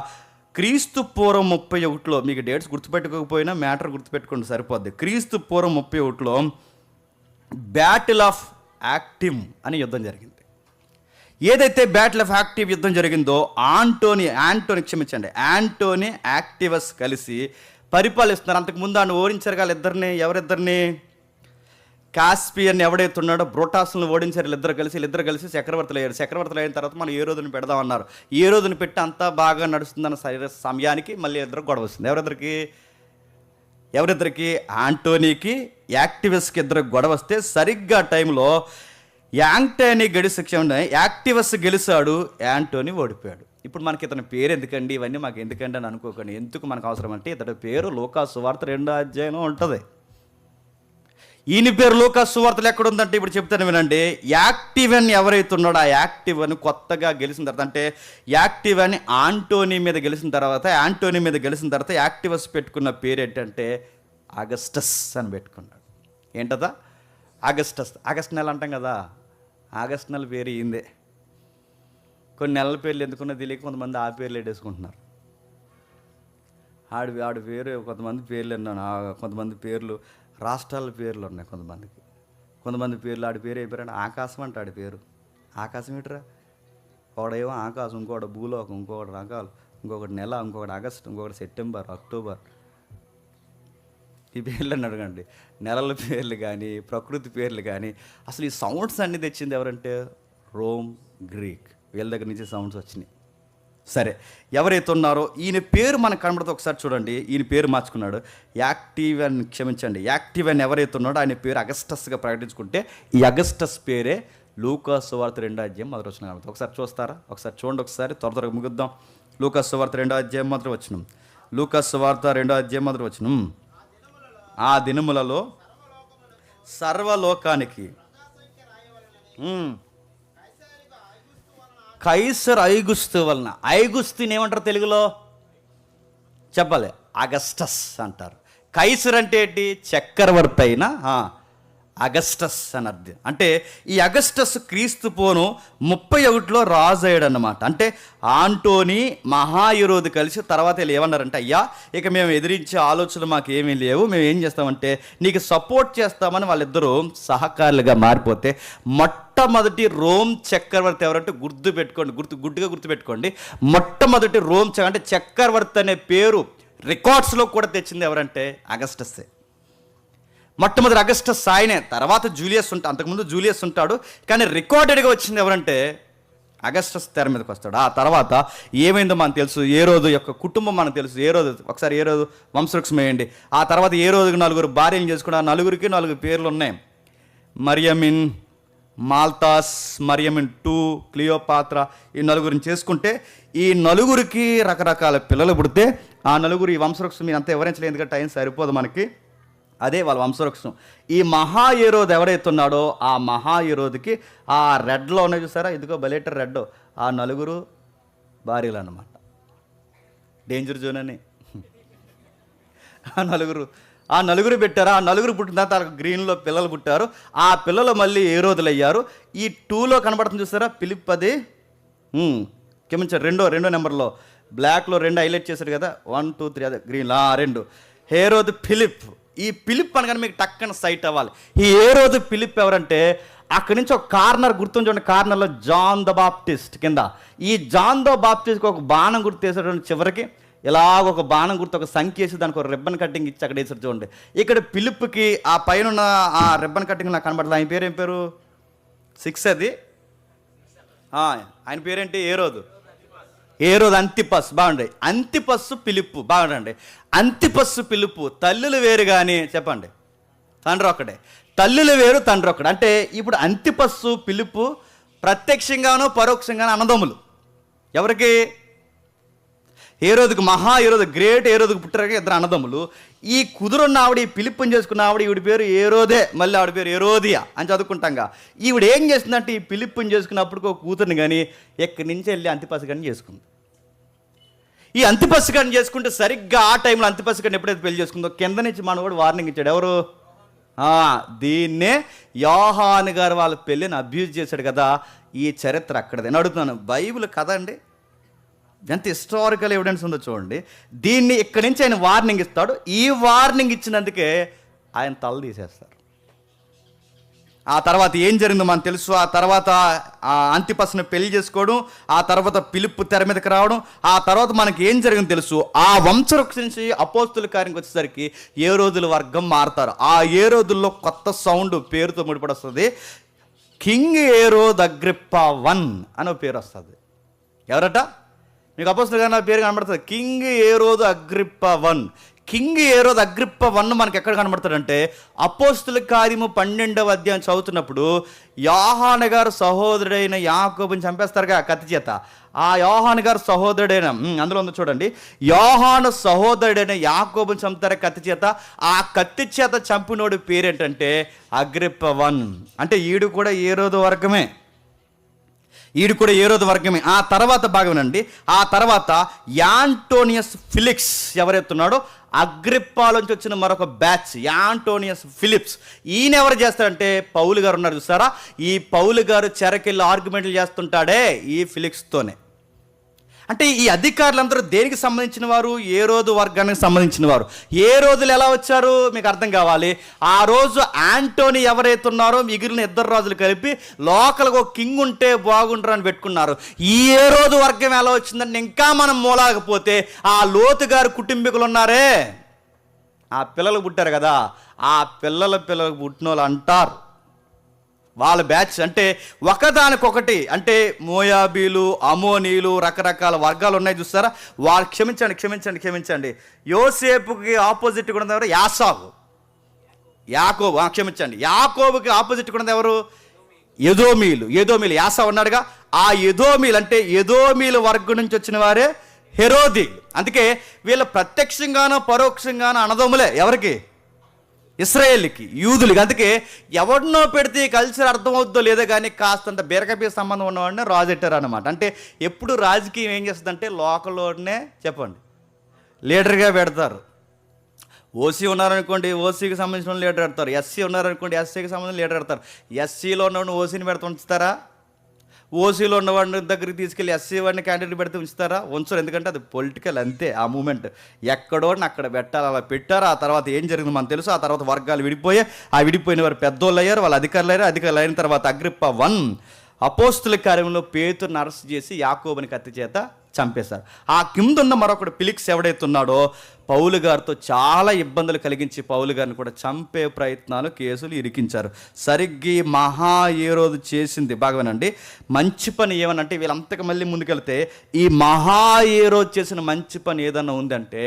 క్రీస్తు పూర్వం 31లో, మీకు డేట్స్ గుర్తుపెట్టుకోకపోయినా మ్యాటర్ గుర్తుపెట్టుకోండి సరిపోద్ది. క్రీస్తు పూర్వం 31లో బ్యాటిల్ ఆఫ్ యాక్టివ్ అనే యుద్ధం జరిగింది. ఏదైతే బ్యాటిల్ ఆఫ్ యాక్టివ్ యుద్ధం జరిగిందో, యాంటోనీ యాక్టివస్ కలిసి పరిపాలిస్తున్నారు. అంతకుముందు ఆయన ఓడించారు కదా ఇద్దరిని. ఎవరిద్దరిని? కాస్పియన్ ఎవడైతే ఉన్నాడో బ్రోటాస్ను ఓడించారు వీళ్ళిద్దరు కలిసి చక్రవర్తులు అయ్యారు. చక్రవర్తులు అయిన తర్వాత మనం ఏ రోజుని పెడదామన్నారు. ఏ రోజుని పెట్టి అంతా బాగా నడుస్తుందన్న సమయానికి మళ్ళీ ఇద్దరు గొడవ వస్తుంది. ఎవరిద్దరికి? యాంటోనీకి యాక్టివస్కి ఇద్దరు గొడవ వస్తే, సరిగ్గా టైంలో యాక్టివస్ గెలిచాడు, యాంటోనీ ఓడిపోయాడు. ఇప్పుడు మనకి ఇతని పేరు ఎందుకండి, ఇవన్నీ మాకు ఎందుకండి అని అనుకోకండి. ఎందుకు మనకు అవసరం అంటే, ఇతడి పేరు లూకా సువార్త 2వ అధ్యాయంలో ఉంటుంది. ఈయన పేరు లూకా సువార్తలు ఎక్కడ ఉందంటే, ఇప్పుడు చెప్తాను వినండి. యాక్టివ్ అని ఎవరైతే ఉన్నాడో, ఆ యాక్టివ్ అని కొత్తగా గెలిచిన తర్వాత, అంటే యాక్టివ్ అని యాంటోనీ మీద గెలిచిన తర్వాత యాక్టివస్ పెట్టుకున్న పేరు ఏంటంటే ఆగస్టస్ అని పెట్టుకున్నాడు. ఏంటదా? ఆగస్టస్. ఆగస్ట్ నెల అంటాం కదా, ఆగస్ట్ నెల పేరు ఈందే. కొన్ని నెలల పేర్లు ఎందుకున్నా తెలియక కొంతమంది ఆ పేర్లు పెట్టేసుకుంటున్నారు. ఆడి పేరు, కొంతమంది పేర్లు విన్నాను, కొంతమంది పేర్లు రాష్ట్రాల పేర్లు ఉన్నాయి. కొంతమంది పేర్లు ఆడి పేరు అయిపోయారంటే ఆకాశం అంటే ఆడి పేరు. ఆకాశం ఏంటరా? ఒకడేమో ఆకాశం, ఇంకొకటి భూలోకం, ఇంకొకటి రకాలు, ఇంకొకటి నెల, ఇంకొకటి ఆగస్టు, ఇంకొకటి సెప్టెంబర్, అక్టోబర్. ఈ పేర్లు అని అడగండి. నెలల పేర్లు కానీ, ప్రకృతి పేర్లు కానీ, అసలు ఈ సౌండ్స్ అన్నీ తెచ్చింది ఎవరంటే రోమ్, గ్రీక్. వీళ్ళ దగ్గర నుంచి సౌండ్స్ వచ్చినాయి. సరే, ఎవరైతే ఉన్నారో ఈయన పేరు మనకు కనబడితే ఒకసారి చూడండి. ఈయన పేరు మార్చుకున్నాడు. యాక్టివ్ అని ఎవరైతే ఉన్నాడో ఆయన పేరు అగస్టస్గా ప్రకటించుకుంటే, ఈ అగస్టస్ పేరే లూకా సువార్త 2వ అధ్యాయం 1వ వచనం కనబడుతుంది. ఒకసారి చూస్తారా? ఒకసారి చూడండి, ఒకసారి త్వరగా ముగిద్దాం. లూకా సువార్త 2వ అధ్యాయం 1వ వచనం. లూకా సువార్త 2వ అధ్యాయం 1వ వచనం. ఆ దినములలో సర్వలోకానికి కైసర్ ఐగుస్తు వలన. ఐగుస్తుని ఏమంటారు తెలుగులో? చెప్పాలి, అగస్టస్ అంటారు. కైసర్ అంటే ఏంటి? చక్రవర్తి అయిన అగస్టస్ అని అర్థం. అంటే ఈ అగస్టస్ క్రీస్తు పోను 31లో రాజు అయ్యాడు అన్నమాట. అంటే ఆంటోనీ మహాయురోధు కలిసి తర్వాత వీళ్ళు ఏమన్నారంటే, అయ్యా ఇక మేము ఎదిరించే ఆలోచనలు మాకు ఏమీ లేవు, మేము ఏం చేస్తామంటే నీకు సపోర్ట్ చేస్తామని వాళ్ళిద్దరూ సహకారులుగా మారిపోతే మొట్టమొదటి రోమ్ చక్రవర్తి ఎవరంటే గుడ్డుగా గుర్తుపెట్టుకోండి. మొట్టమొదటి రోమ్ అంటే చక్రవర్తి అనే పేరు రికార్డ్స్లో కూడా తెచ్చింది ఎవరంటే అగస్టస్సే. మొట్టమొదటి అగస్టస్ ఆయనే. తర్వాత జూలియస్ అంతకుముందు జూలియస్ ఉంటాడు, కానీ రికార్డెడ్గా వచ్చింది ఎవరంటే అగస్టస్ తెర మీదకి వస్తాడు. ఆ తర్వాత ఏమైందో మనకు తెలుసు. ఏ రోజు యొక్క కుటుంబం మనకు తెలుసు. ఏ రోజు ఒకసారి ఏ రోజు వంశవృక్షం వేయండి. ఆ తర్వాత ఏ రోజుకి 4 భార్యలు చేసుకుని ఆ 4కి 4 పేర్లు ఉన్నాయి. మరియమిన్, మాల్తాస్, మరియమిన్ II, క్లియోపాత్ర, ఈ 4 చేసుకుంటే ఈ 4కి రకరకాల పిల్లలు పుడితే ఆ 4 ఈ వంశవృక్షం మీరు అంతా వివరించలేదు, ఎందుకంటే టైం సరిపోదు మనకి. అదే వాళ్ళ వంశవృక్షం. ఈ మహాయరోధు ఎవరైతే ఉన్నాడో ఆ మహాయరోధుకి ఆ రెడ్లో ఉన్నాయి చూసారా, ఇదిగో బలేటర్ రెడ్, ఆ 4 భార్యలు అన్నమాట. డేంజర్ జోన్ అని ఆ నలుగురు పెట్టారు. ఆ 4 పుట్టిన తర్వాత గ్రీన్లో పిల్లలు పుట్టారు. ఆ పిల్లలు మళ్ళీ ఏ రోజులు అయ్యారు. ఈ 2లో కనబడుతుంది చూసారా, ఫిలిప్. అది క్షమించారు, రెండో నెంబర్లో బ్లాక్లో 2 హైలైట్ చేశారు కదా, 1 2 3, అదే గ్రీన్లో 2. హేరోదు ఫిలిప్. ఈ ఫిలిప్ అనగానే మీకు టక్కన సైట్ అవ్వాలి. ఈ హేరోదు ఫిలిప్ ఎవరంటే అక్కడి నుంచి ఒక కార్నర్ గుర్తుంది చూడండి, కార్నర్లో జాన్ ద బాప్టిస్ట్ కింద. ఈ జాన్ ద బాప్టిస్ట్కి ఒక బాణం గుర్తు వేసాడు చివరికి, ఇలాగ ఒక బాణం గుర్తు ఒక సంఖ్య వేసి దానికి ఒక రిబ్బన్ కట్టింగ్ ఇచ్చి అక్కడ వేసారు చూడండి. ఇక్కడ ఫిలిప్కి ఆ పైన ఆ రిబ్బన్ కట్టింగ్ నాకు కనబడలేదు. ఆయన పేరు ఏం పేరు? 6 అది. ఆయన పేరేంటి? ఏరోదు అంతిపస్. బాగుండే. అంతిపస్సు ఫిలిప్పు. బాగుండండి. అంతిపస్సు ఫిలిప్పు తల్లులు వేరు కానీ చెప్పండి, తండ్రి ఒక్కడే. తల్లులు వేరు, తండ్రి ఒక్కడే. అంటే ఇప్పుడు అంతిపస్సు ఫిలిప్పు ప్రత్యక్షంగానో పరోక్షంగానో అన్నదమ్ములు. ఎవరికి? హేరోదుకు, గ్రేట్ హేరోదుకు పుట్టారు 2 అన్నదమ్ములు. ఈ కుదురున్న ఆవిడ, ఈ ఫిలిప్పుని చేసుకున్న ఆవిడ, ఈవిడ పేరు ఏరోదే, మళ్ళీ ఆవిడ పేరు ఏరోదియా అని చదువుకుంటాంగా. ఈవిడ ఏం చేస్తుందంటే ఈ ఫిలిప్పుని చేసుకున్నప్పుడు ఒక కూతురుని కానీ ఎక్కడి నుంచి వెళ్ళి అంతిపస్ కానీ చేసుకుంది. ఈ అంతిపస్ కానీ చేసుకుంటే సరిగ్గా ఆ టైంలో అంతిపస్ కానీ ఎప్పుడైతే పెళ్లి చేసుకుందో కింద నుంచి మనవాడు వార్నింగ్ ఇచ్చాడు. ఎవరు? దీన్నే యోహాను గారు వాళ్ళ పెళ్ళిని అబ్యూజ్ చేశాడు కదా. ఈ చరిత్ర అక్కడది. నేను అడుగుతున్నాను, బైబిల్ కథ అండి, ఎంత హిస్టారికల్ ఎవిడెన్స్ ఉందో చూడండి. దీన్ని ఇక్కడి నుంచి ఆయన వార్నింగ్ ఇస్తాడు. ఈ వార్నింగ్ ఇచ్చినందుకే ఆయన తల తీసేస్తారు. ఆ తర్వాత ఏం జరిగిందో మనకు తెలుసు. ఆ తర్వాత ఆ అంతిపస్ను పెళ్లి చేసుకోవడం, ఆ తర్వాత ఫిలిప్పు తెర మీదకి రావడం, ఆ తర్వాత మనకి ఏం జరిగిందో తెలుసు. ఆ వంశవృక్షం నుంచి అపోస్తుల కార్యంకి వచ్చేసరికి ఏ రోజుల వర్గం మారుతారు. ఆ ఏ రోజుల్లో కొత్త సౌండ్ పేరుతో ముడిపడి వస్తుంది. కింగ్ హేరోదు అగ్రిప్పా I అని ఒక పేరు వస్తుంది. ఎవరట? మీకు అపోస్తుల కార్యం పేరు కనబడుతుంది, king Herod Agrippa I. King Herod Agrippa I మనకి ఎక్కడ కనబడతాడంటే అపోస్తుల కార్యము 12వ అధ్యాయం చదువుతున్నప్పుడు యోహాను గారు సహోదరుడైన యాకోబుని చంపేస్తారుగా కత్తి చేత. ఆ యోహాను గారు సహోదరుడైన, అందులో ఉంది చూడండి, యోహాను సహోదరుడైన యాకోబుని చంపుతారు కత్తి చేత. ఆ కత్తి చేత చంపినోడు పేరేంటంటే అగ్రిప్పా I. అంటే ఈడు కూడా హేరోదు వర్గమే. ఆ తర్వాత భాగమేనండి. ఆ తర్వాత యాంటోనియస్ ఫిలిక్స్ ఎవరైతున్నాడో అగ్రిప్పాలోంచి వచ్చిన మరొక బ్యాచ్ యాంటోనియస్ ఫిలిప్స్. ఈయన ఎవరు చేస్తారంటే పౌలు గారు ఉన్నారు చూసారా, ఈ పౌలు గారు చెరకెళ్ళి ఆర్గ్యుమెంట్లు చేస్తుంటాడే ఈ ఫిలిక్స్తోనే. అంటే ఈ అధికారులందరూ దేనికి సంబంధించిన వారు? ఏ రోజు వర్గానికి సంబంధించిన వారు. ఏ రోజులు ఎలా వచ్చారు మీకు అర్థం కావాలి. ఆ రోజు యాంటోనీ ఎవరైతే ఉన్నారో మిగిలిన 2 రాజులు కలిపి లోకల్గా ఒక కింగ్ ఉంటే బాగుంటారు అని పెట్టుకున్నారు. ఈ ఏ రోజు వర్గం ఎలా వచ్చిందంటే ఇంకా మనం మూలాకపోతే ఆ లోతు గారు కుటుంబీకులు ఉన్నారే, ఆ పిల్లలు పుట్టారు కదా, ఆ పిల్లలకు పుట్టిన వాళ్ళు అంటారు వాళ్ళ బ్యాచ్. అంటే ఒకదానికొకటి, అంటే మోయాబీలు, అమోనీలు, రకరకాల వర్గాలు ఉన్నాయి చూస్తారా. వాళ్ళు క్షమించండి యోసేపుకి ఆపోజిట్ కూడా ఎవరు? యాకోబు. యాకోబుకి ఆపోజిట్ కూడా ఎవరు? ఎదోమీలు. యాసావు ఉన్నాడుగా. ఆ ఎదోమీలు అంటే ఎదోమీలు వర్గం నుంచి వచ్చిన వారే హెరోది. అందుకే వీళ్ళ ప్రత్యక్షంగానో పరోక్షంగానో అన్నదమ్ములే. ఎవరికి? ఇశ్రాయేలుకి, యూదులకి. అందుకే ఎవరినో పెడితే ఈ కల్చర్ అర్థమవుద్దో లేదో కానీ కాస్తంత బీరకపీ సంబంధం ఉన్నవాడిని రాజు పెట్టారు అనమాట. అంటే ఎప్పుడు రాజకీయం ఏం చేస్తుందంటే లోకల్లోనే చెప్పండి లీడర్గా పెడతారు. ఓసీ ఉన్నారనుకోండి, ఓసీకి సంబంధించిన వాళ్ళు లీడర్ పెడతారు. ఎస్సీ ఉన్నారనుకోండి, ఎస్సీకి సంబంధించిన లీడర్ పెడతారు. ఎస్సీలో ఉన్నవాడిని ఓసీని పెడితే ఉంచుతారా? ఓసీలో ఉన్నవాడిని దగ్గరికి తీసుకెళ్ళి ఎస్సీ వాడిని క్యాండిడేట్ పెడితే ఉంచుతారా? ఉంచరు. ఎందుకంటే అది పొలిటికల్, అంతే. ఆ మూమెంట్ ఎక్కడోని అక్కడ పెట్టాలి. అలా పెట్టారు. ఆ తర్వాత ఏం జరిగింది మనకు తెలుసు. ఆ తర్వాత వర్గాలు విడిపోయాయి. ఆ విడిపోయిన వారు పెద్దోళ్ళు అయ్యారు, వాళ్ళు అధికారులు అయ్యారు. అధికారులు అయిన తర్వాత అగ్రిప్ప 1 అపోస్తుల కార్యంలో పేతురుని అరెస్ట్ చేసి యాకోబుని కత్తి చేత చంపేశారు. ఆ కింద ఉన్న మరొకడు ఫిలిక్స్ ఎవడైతే ఉన్నాడో పౌలు గారితో చాలా ఇబ్బందులు కలిగించి పౌలు గారిని కూడా చంపే ప్రయత్నాలు, కేసులు ఇరికించారు. సరిగ్గా మహా హేరోదు చేసింది బాగానండి మంచి పని ఏమనంటే, వీళ్ళంతకు మళ్ళీ ముందుకెళ్తే ఈ మహా హేరోదు చేసిన మంచి పని ఏదన్నా ఉందంటే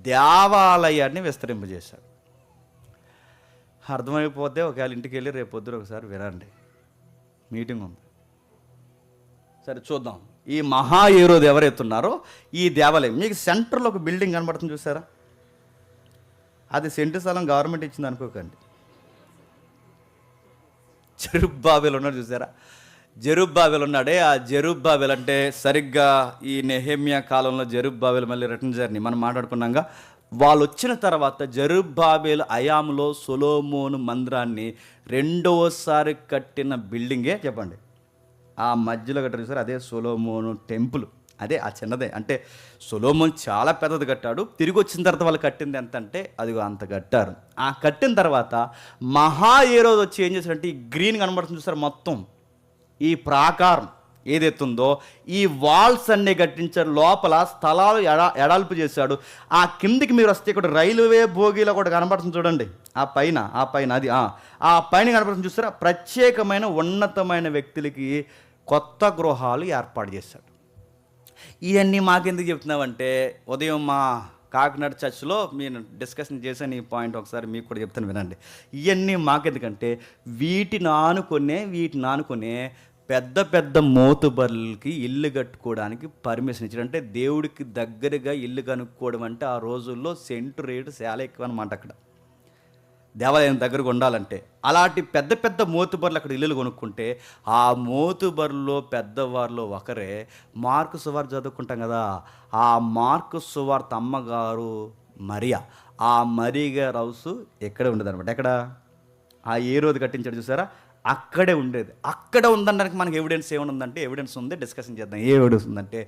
దేవాలయాన్ని విస్తరింపజేశాడు. అర్థమైపోతే ఒకవేళ ఇంటికి వెళ్ళి రేపు పొద్దున ఒకసారి వినండి, మీటింగ్ ఉంది. సరే చూద్దాం. ఈ మహా హేరోదు ఎవరైతున్నారో ఈ దేవాలయం, మీకు సెంటర్లో ఒక బిల్డింగ్ కనబడుతుంది చూసారా? అది సెంటు స్థలం గవర్నమెంట్ ఇచ్చింది అనుకోకండి. జెరుబ్బాబెల్ ఉన్నాడు చూసారా? జెరుబ్బాబెల్ ఉన్నాడే, ఆ జెరుబ్బాబెల్ అంటే సరిగ్గా ఈ నెహెమ్యా కాలంలో జెరుబ్బాబెల్ మళ్ళీ రిటర్న్ జర్నీ మనం మాట్లాడుకున్నాగా. వాళ్ళు వచ్చిన తర్వాత జెరుబ్బాబెల్ హయాంలో సొలొమోను మందిరాన్ని రెండవసారి కట్టిన బిల్డింగే చెప్పండి. ఆ మధ్యలో కట్టారు చూసారు, అదే సొలొమోను టెంపుల్. అదే ఆ చిన్నదే. అంటే సొలొమోన్ చాలా పెద్దది కట్టాడు. తిరిగి వచ్చిన తర్వాత వాళ్ళు కట్టింది ఎంత అంటే అదిగో అంత కట్టారు. ఆ కట్టిన తర్వాత మహా హేరోదు వచ్చి ఏం చేశారంటే, ఈ గ్రీన్ కనబడుతుంది చూసారు, మొత్తం ఈ ప్రాకారం ఏదైతుందో ఈ వాల్స్ అన్నీ కట్టించారు. లోపల స్థలాలు ఎడాల్పు చేశాడు. ఆ కిందికి మీరు వస్తే ఇక్కడ రైల్వే భోగిలో కూడా కనబడుతుంది చూడండి, ఆ పైన అది ఆ పైన కనబడుతుంది చూస్తారా? ప్రత్యేకమైన ఉన్నతమైన వ్యక్తులకి కొత్త గృహాలు ఏర్పాటు చేశాడు. ఇవన్నీ మాకెందుకు చెప్తున్నామంటే, ఉదయం మా కాకినాడ చర్చ్లో నేను డిస్కషన్ చేశాను ఈ పాయింట్, ఒకసారి మీకు కూడా చెప్తాను వినండి. ఇవన్నీ మాకెందుకంటే వీటిని ఆనుకునే పెద్ద పెద్ద మోతుబర్లకి ఇల్లు కట్టుకోవడానికి పర్మిషన్ ఇచ్చాడు. అంటే దేవుడికి దగ్గరగా ఇల్లు కనుక్కోవడం అంటే ఆ రోజుల్లో సెంటు రేటు చాలా ఎక్కువ అనమాట. అక్కడ దేవాలయం దగ్గరకు ఉండాలంటే అలాంటి పెద్ద పెద్ద మోతుబర్లు అక్కడ ఇల్లులు కొనుక్కుంటే, ఆ మోతుబర్లో పెద్దవారిలో ఒకరే మార్కు సువార్త చదువుకుంటాం కదా, ఆ మార్కు సువార్త అమ్మగారు మరియా. ఆ మరియా హౌస్ ఎక్కడే ఉండదు అనమాట. ఎక్కడ? ఆ హేరోదు కట్టించాడు చూసారా, అక్కడే ఉండేది. అక్కడ ఉందనడానికి మనకి ఎవిడెన్స్ ఏముందంటే, ఎవిడెన్స్ ఉంది, డిస్కషన్ చేద్దాం. ఏ ఎవిడెన్స్ ఉందంటే,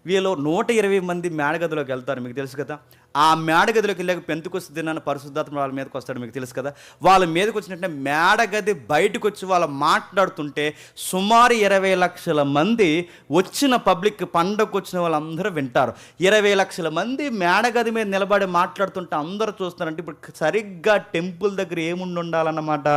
వీళ్ళు 120 మంది మేడగదిలోకి వెళ్తారు, మీకు తెలుసు కదా. ఆ మేడగదిలోకి వెళ్ళాక పెంతుకొస్తే దినాన్ని పరిశుద్ధాత్మ వాళ్ళ మీదకి వస్తాడు, మీకు తెలుసు కదా. వాళ్ళ మీదకి వచ్చినట్టే మేడగది బయటకు వచ్చి వాళ్ళు మాట్లాడుతుంటే సుమారు 20 లక్షల మంది వచ్చిన పబ్లిక్, పండగకు వచ్చిన వాళ్ళందరూ వింటారు. 20 లక్షల మంది మేడగది మీద నిలబడి మాట్లాడుతుంటే అందరూ చూస్తున్నారంటే, ఇప్పుడు సరిగ్గా టెంపుల్ దగ్గర ఏముండి ఉండాలన్నమాట.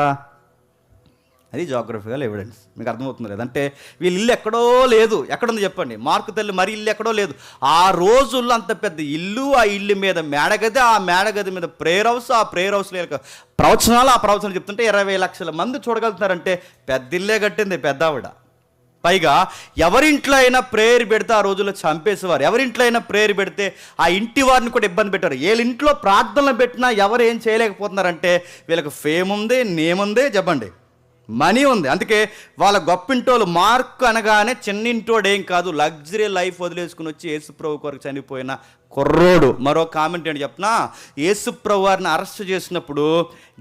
అది జాగ్రఫికల్ ఎవిడెన్స్. మీకు అర్థమవుతుంది కదా. అంటే వీళ్ళ ఇల్లు ఎక్కడో లేదు. ఎక్కడుంది చెప్పండి? మార్కు తల్లి మరి ఇల్లు ఎక్కడో లేదు. ఆ రోజుల్లో అంత పెద్ద ఇల్లు, ఆ ఇల్లు మీద మేడగది, ఆ మేడగది మీద ప్రేయర్ హౌస్, ఆ ప్రేయర్ హౌస్లో ప్రవచనాలు, ఆ ప్రవచనాలు చెప్తుంటే 20 లక్షల మంది చూడగలుగుతున్నారంటే పెద్ద ఇల్లే కట్టింది పెద్ద ఆవిడ. పైగా ఎవరింట్లో అయినా ప్రేయర్ పెడితే ఆ రోజుల్లో చంపేసేవారు. ఎవరింట్లో అయినా ప్రేయర్ పెడితే ఆ ఇంటి వారిని కూడా ఇబ్బంది పెట్టారు. వీళ్ళ ఇంట్లో ప్రార్థనలు పెట్టినా ఎవరు ఏం చేయలేకపోతున్నారంటే, వీళ్ళకి ఫేమ్ ఉంది, నేమ్ ఉంది, చెప్పండి, మనీ ఉంది. అందుకే వాళ్ళ గొప్పింటోళ్ళు. మార్కు అనగానే చిన్నింటోడేం కాదు, లగ్జరీ లైఫ్ వదిలేసుకుని వచ్చి యేసుప్రభు కొరకు చనిపోయిన కుర్రోడు. మరో కామెంట్ ఏంటి చెప్పనా, యేసుప్రభు వారిని అరెస్ట్ చేసినప్పుడు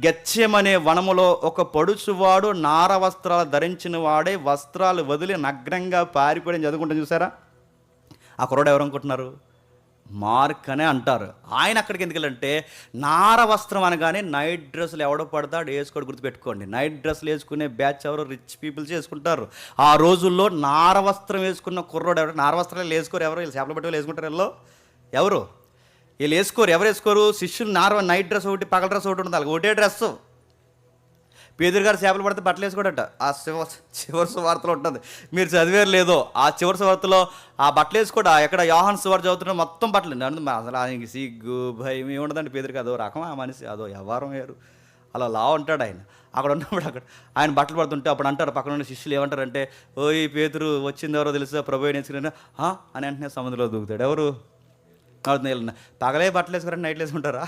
గెత్సేమనే వనములో ఒక పొడుచువాడు నార వస్త్రాలు ధరించిన వాడే వస్త్రాలు వదిలి నగ్నంగా పారిపోయి చదువుకుంటాం చూసారా. ఆ కుర్రోడు ఎవరు అనుకుంటున్నారు? మార్క్ అనే అంటారు. ఆయన అక్కడికి ఎందుకు వెళ్ళంటే, నార వస్త్రం అనగానే నైట్ డ్రెస్సులు ఎవడో పడతాడు వేసుకోడు, గుర్తుపెట్టుకోండి. నైట్ డ్రెస్సులు వేసుకునే బ్యాచ్ ఎవరో రిచ్ పీపుల్స్ వేసుకుంటారు. ఆ రోజుల్లో నార వస్త్రం వేసుకున్న కుర్రోడు ఎవరు? నార వస్త్రాలు వేసుకోరు ఎవరు? వీళ్ళు చేపల పట్టి వేసుకుంటారు. ఎవరు వీళ్ళు వేసుకోరు. ఎవరు వేసుకోరు? శిష్యులు నైట్ డ్రెస్ ఒకటి, పగల డ్రెస్ ఒకటి ఉంటుంది, అలాగే ఒకటే డ్రెస్సు. పేదరు గారు చేపలు పడితే బట్టలు వేసుకోడట. ఆ చివరి సువార్తలో ఉంటుంది, మీరు చదివేరు లేదో. ఆ చివరి సువార్తలో ఆ బట్టలు వేసుకోడు. ఎక్కడ యోహాను సువార్త చదువుతున్నా మొత్తం బట్టలు. అసలు ఆయనకి సిగ్గు భయం ఏముండదండి. పేదరికి అదో రకం, ఆ మనిషి అదో వ్యవహారం వేరు. అలా లా ఉంటాడు ఆయన. అక్కడ ఉన్నప్పుడు ఆయన బట్టలు పడుతుంటే అప్పుడు అంటారు పక్కన ఉన్న శిష్యులు ఏమంటారంటే, ఓ ఈ పేతురు వచ్చింది ఎవరో తెలుసా, ప్రభు నేర్చుకున్నా అని వెంటనే సముద్రంలో దూకుతాడు. ఎవరు? పగలే బట్టలు వేసుకురండి, నైట్లు వేసుకుంటారా?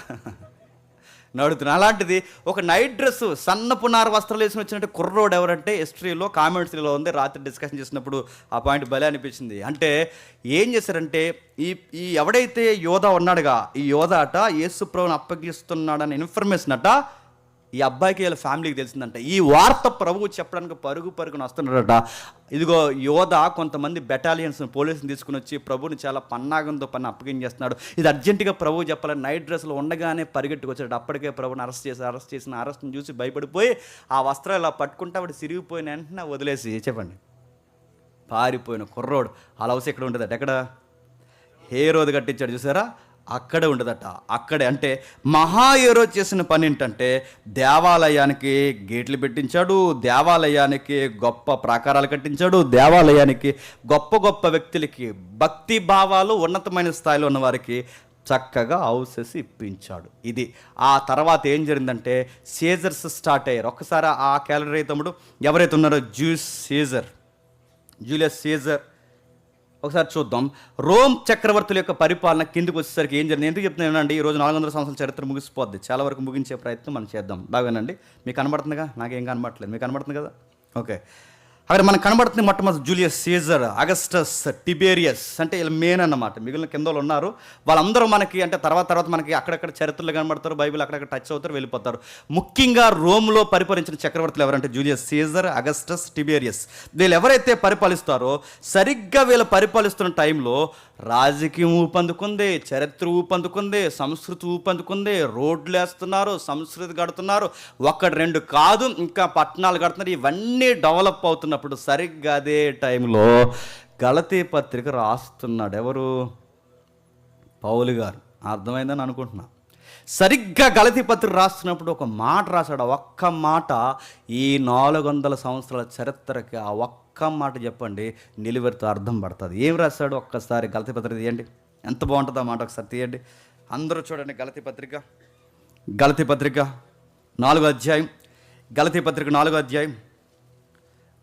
నడుతున్నాను. అలాంటిది ఒక నైట్ డ్రెస్ సన్నపు నార వస్త్రాలు వేసుకుని వచ్చినట్టు కుర్రోడు ఎవరంటే హిస్టరీలో కామెంట్స్లో ఉంది. రాత్రి డిస్కషన్ చేసినప్పుడు ఆ పాయింట్ భలే అనిపించింది. అంటే ఏం చేశారంటే ఈ ఈ ఎవడైతే యోధా ఉన్నాడుగా, ఈ యోధా అట యేసుప్రభుని అప్పగిస్తున్నాడని ఇన్ఫర్మేషన్ అట ఈ అబ్బాయికి వీళ్ళ ఫ్యామిలీకి తెలిసిందంట. ఈ వార్త ప్రభువు చెప్పడానికి పరుగున వస్తున్నాడట. ఇదిగో యోధా కొంతమంది బెటాలియన్స్ పోలీసుని తీసుకుని వచ్చి ప్రభుని చాలా పన్నాగంతో అప్పగించేస్తున్నాడు. ఇది అర్జెంటుగా ప్రభువు చెప్పాలని నైట్ డ్రెస్లో ఉండగానే పరిగెట్టుకు వచ్చాడు. అప్పటికే ప్రభుని అరెస్ట్ చేసిన అరెస్ట్ని చూసి భయపడిపోయి ఆ వస్త్రాలు ఇలా పట్టుకుంటే ఆవిడ సిరిగిపోయిన వెంటనే వదిలేసి చెప్పండి పారిపోయిన కుర్రోడు ఆ లవ్స్ ఎక్కడ ఉండదట, ఎక్కడ హేరోది కట్టించాడు చూసారా, అక్కడే ఉండదట. అక్కడే అంటే మహాహీరో చేసిన పని ఏంటంటే దేవాలయానికి గేట్లు పెట్టించాడు, దేవాలయానికి గొప్ప ప్రాకారాలు కట్టించాడు, దేవాలయానికి గొప్ప వ్యక్తులకి భక్తి భావాలు ఉన్నతమైన స్థాయిలో ఉన్న వారికి చక్కగా హౌసెస్ ఇప్పించాడు. ఇది ఆ తర్వాత ఏం జరిగిందంటే సీజర్స్ స్టార్ట్ అయ్యారు. ఒక్కసారి ఆ క్యాలరీ తమ్ముడు ఎవరైతే ఉన్నారో జూలియస్ సీజర్ ఒకసారి చూద్దాం. రోమ్ చక్రవర్తుల యొక్క పరిపాలన కిందికి వచ్చేసరికి ఏం జరిగింది, ఎందుకు చెప్తున్నానండి, ఈరోజు 400 సంవత్సరాల చరిత్ర ముగిసిపోద్ది. చాలా వరకు ముగించే ప్రయత్నం మనం చేద్దాం. బాగానండి, మీకు కనబడుతుందిగా, నాకేం కనబడట్లేదు, మీకు కనబడుతుంది కదా, ఓకే. అక్కడ మనకు కనబడుతుంది మొట్టమొదటి జూలియస్ సీజర్, అగస్టస్, టిబేరియస్ అంటే వీళ్ళు మెయిన్ అన్నమాట. మిగిలిన కింద ఉన్నారు వాళ్ళందరూ మనకి అంటే తర్వాత మనకి అక్కడక్కడ చరిత్రలు కనబడతారు, బైబిల్ అక్కడక్కడ టచ్ అవుతారు, వెళ్ళిపోతారు. ముఖ్యంగా రోమ్లో పరిపాలించిన చక్రవర్తులు ఎవరంటే జూలియస్ సీజర్, అగస్టస్, టిబేరియస్. వీళ్ళు ఎవరైతే పరిపాలిస్తారో సరిగ్గా వీళ్ళు పరిపాలిస్తున్న టైంలో రాజకీయం ఊపందుకుంది, చరిత్ర ఊపందుకుంది, సంస్కృతి ఊపందుకుంది, రోడ్లు వేస్తున్నారు, సంస్కృతి కడుతున్నారు, ఒకటి రెండు కాదు ఇంకా పట్టణాలు కడుతున్నారు. ఇవన్నీ డెవలప్ అవుతున్నప్పుడు సరిగ్గా అదే టైంలో గలతీ పత్రిక రాస్తున్నాడు. ఎవరు? పౌలు గారు. అర్థమైందని అనుకుంటున్నా. సరిగ్గా గలతీ పత్రిక రాస్తున్నప్పుడు ఒక మాట రాశాడు. ఆ ఒక్క మాట ఈ 400 సంవత్సరాల చరిత్రకి ఆ ఒక్క మాట చెప్పండి నిలువెరుతో అర్థం పడుతుంది. ఏం రాశాడు ఒక్కసారి గలతీ పత్రిక తీయండి, ఎంత బాగుంటుందో ఆ మాట ఒకసారి తీయండి. అందరూ చూడండి. గలతీ పత్రిక 4వ అధ్యాయం, గలతీ పత్రిక 4వ అధ్యాయం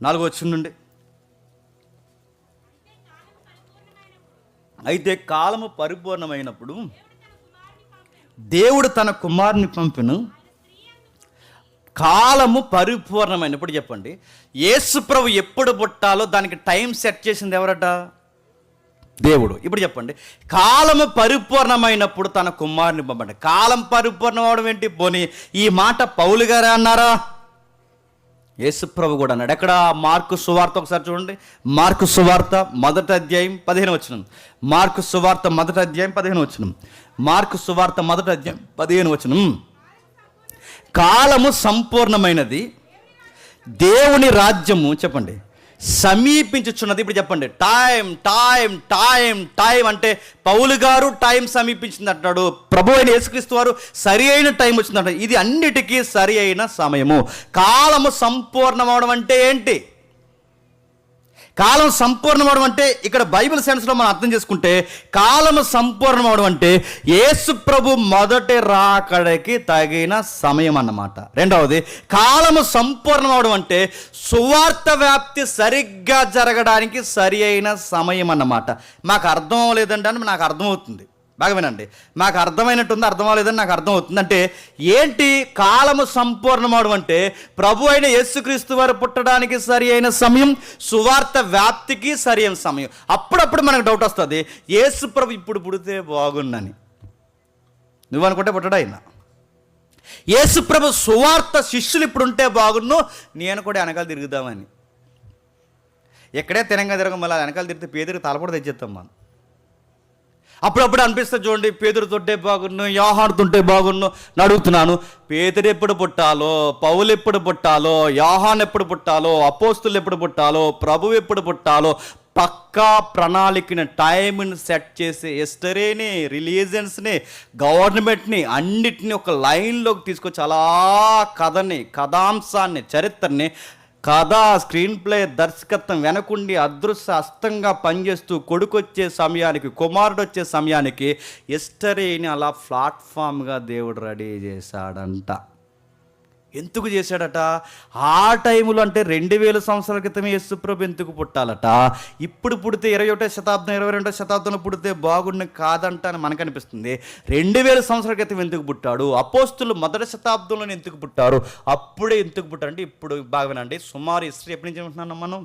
4వ వచనం నుండి. అయితే కాలము పరిపూర్ణమైనప్పుడు దేవుడు తన కుమారుని పంపెను. కాలము పరిపూర్ణమైనప్పుడు చెప్పండి, యేసు ప్రభు ఎప్పుడు పుట్టాలో దానికి టైం సెట్ చేసింది ఎవరట? దేవుడు. ఇప్పుడు చెప్పండి, కాలము పరిపూర్ణమైనప్పుడు తన కుమారుని పంపండి. కాలం పరిపూర్ణం అవడం ఏంటి? పోనీ ఈ మాట పౌలు గారే అన్నారా? యేసు ప్రభు కూడా అన్నాడు. ఎక్కడ? మార్కు సువార్త ఒకసారి చూడండి. మార్కు సువార్త 1వ అధ్యాయం 15వ వచనం. మార్కు సువార్త 1వ అధ్యాయం 15వ వచనం. మార్కు సువార్త 1వ అధ్యాయం 15వ వచనం. కాలము సంపూర్ణమైనది, దేవుని రాజ్యము చెప్పండి సమీపించుచున్నది. ఇప్పుడు చెప్పండి, టైం టైం టైం టైం అంటే పౌలు గారు టైం సమీపించింది అంటాడు, ప్రభు అయిన యేసుక్రీస్తు వారు సరి అయిన టైం వచ్చిందంట. ఇది అన్నిటికీ సరి అయిన సమయము. కాలము సంపూర్ణమవడం అంటే ఏంటి? కాలం సంపూర్ణమవడం అంటే ఇక్కడ బైబిల్ సెన్స్లో మనం అర్థం చేసుకుంటే కాలము సంపూర్ణమవడం అంటే యేసు ప్రభు మొదటి రాకడకి తగిన సమయం అన్నమాట. రెండవది, కాలము సంపూర్ణమవడం అంటే సువార్త వ్యాప్తి సరిగ్గా జరగడానికి సరి అయిన సమయం అన్నమాట. మాకు అర్థం అవ్వలేదంటే అని నాకు అర్థమవుతుంది. బాగా వినండి, మాకు అర్థమైనట్టుంది, అర్థం అవ్వలేదని నాకు అర్థమవుతుంది. అంటే ఏంటి కాలము సంపూర్ణమవడం అంటే ప్రభు అయిన యేసుక్రీస్తు వారు పుట్టడానికి సరి అయిన సమయం, సువార్త వ్యాప్తికి సరి అయిన సమయం. అప్పుడప్పుడు మనకు డౌట్ వస్తుంది, యేసు ప్రభు ఇప్పుడు పుడితే బాగుండని. నువ్వు అనుకుంటే పుట్టడా అయినా? యేసు ప్రభు సువార్త శిష్యులు ఇప్పుడు ఉంటే బాగున్ను, నేను కూడా వెనకాల తిరుగుదామని. ఎక్కడే తినంగా తిరగం, మళ్ళీ వెనకాల తిరిగితే పేదరికి తలపడ తెచ్చేస్తాం మనం. అప్పుడప్పుడు అనిపిస్తుంది చూడండి, పేదరు తొట్టే బాగున్ను, యోహాను తుంటే బాగున్ను. అడుగుతున్నాను, పేదరు ఎప్పుడు పుట్టాలో, పౌలు ఎప్పుడు పుట్టాలో, యోహాను ఎప్పుడు పుట్టాలో, అపోస్తులు ఎప్పుడు పుట్టాలో, ప్రభువు ఎప్పుడు పుట్టాలో పక్కా ప్రణాళికని టైంని సెట్ చేసి హిస్టరీని, రిలీజియన్స్ని, గవర్నమెంట్ని అన్నిటిని ఒక లైన్లోకి తీసుకొచ్చి అలా కథని, కథాంశాన్ని, చరిత్రని, కథ, స్క్రీన్ ప్లే, దర్శకత్వం వెనకుండి అదృశ్య హస్తంగా పనిచేస్తూ కొడుకు వచ్చే సమయానికి, కుమారుడు వచ్చే సమయానికి హిస్టరీని అలా ప్లాట్ఫామ్గా దేవుడు రెడీ చేశాడంట. ఎందుకు చేశాడట? ఆ టైంలో అంటే 2000 సంవత్సరాల క్రితమే యేసుప్రభు ఎందుకు పుట్టాలట? ఇప్పుడు పుడితే 21వ శతాబ్దం 22వ శతాబ్దంలో పుడితే బాగుండు కాదంట అని మనకు అనిపిస్తుంది. 2000 సంవత్సరాల క్రితం ఎందుకు పుట్టాడు? అపోస్తులు మొదటి శతాబ్దంలోనే ఎందుకు పుట్టారు? అప్పుడే ఎందుకు పుట్టారంటే ఇప్పుడు బాగా వినండి. సుమారు హిస్టరీ ఎప్పటి నుంచి వింటున్నాం మనం?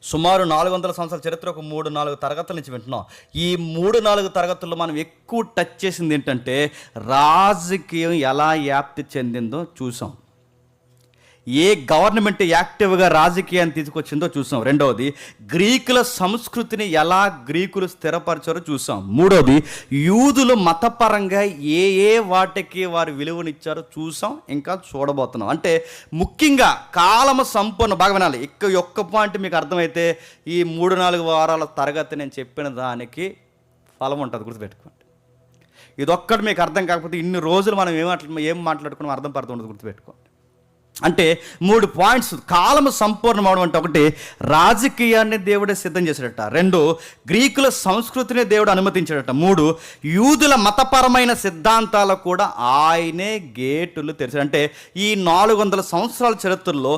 సుమారు 400 సంవత్సరాల చరిత్ర ఒక 3-4 తరగతుల నుంచి వింటున్నాం. ఈ 3-4 తరగతుల్లో మనం ఎక్కువ టచ్ చేసింది ఏంటంటే రాజకీయం ఎలా వ్యాప్తి చెందిందో చూసాం. ఏ గవర్నమెంట్ యాక్టివ్గా రాజకీయాన్ని తీసుకొచ్చిందో చూసాం. రెండవది, గ్రీకుల సంస్కృతిని ఎలా గ్రీకులు స్థిరపరిచారో చూసాం. మూడవది, యూదులు మతపరంగా ఏ వాటికి వారు విలువనిచ్చారో చూసాం, ఇంకా చూడబోతున్నాం. అంటే ముఖ్యంగా కాలము సంపూర్ణ బాగా వినాలి. ఒక్క పాయింట్ మీకు అర్థమైతే ఈ 3-4 వారాల తరగతి నేను చెప్పిన దానికి ఫలం ఉంటుంది, గుర్తుపెట్టుకోండి. ఇదొక్కటి మీకు అర్థం కాకపోతే ఇన్ని రోజులు మనం ఏం మాట్లాడుకున్నాం అర్థం పడుతూ ఉండదు, గుర్తుపెట్టుకోండి. అంటే 3 పాయింట్స్. కాలము సంపూర్ణం అవడం అంటే ఒకటి, రాజకీయాన్ని దేవుడే సిద్ధం చేశాడట. 2, గ్రీకుల సంస్కృతిని దేవుడు అనుమతించాడట. 3, యూదుల మతపరమైన సిద్ధాంతాలకు కూడా ఆయనే గేటులు తెరిచాడు. అంటే ఈ 400 సంవత్సరాల చరిత్రలో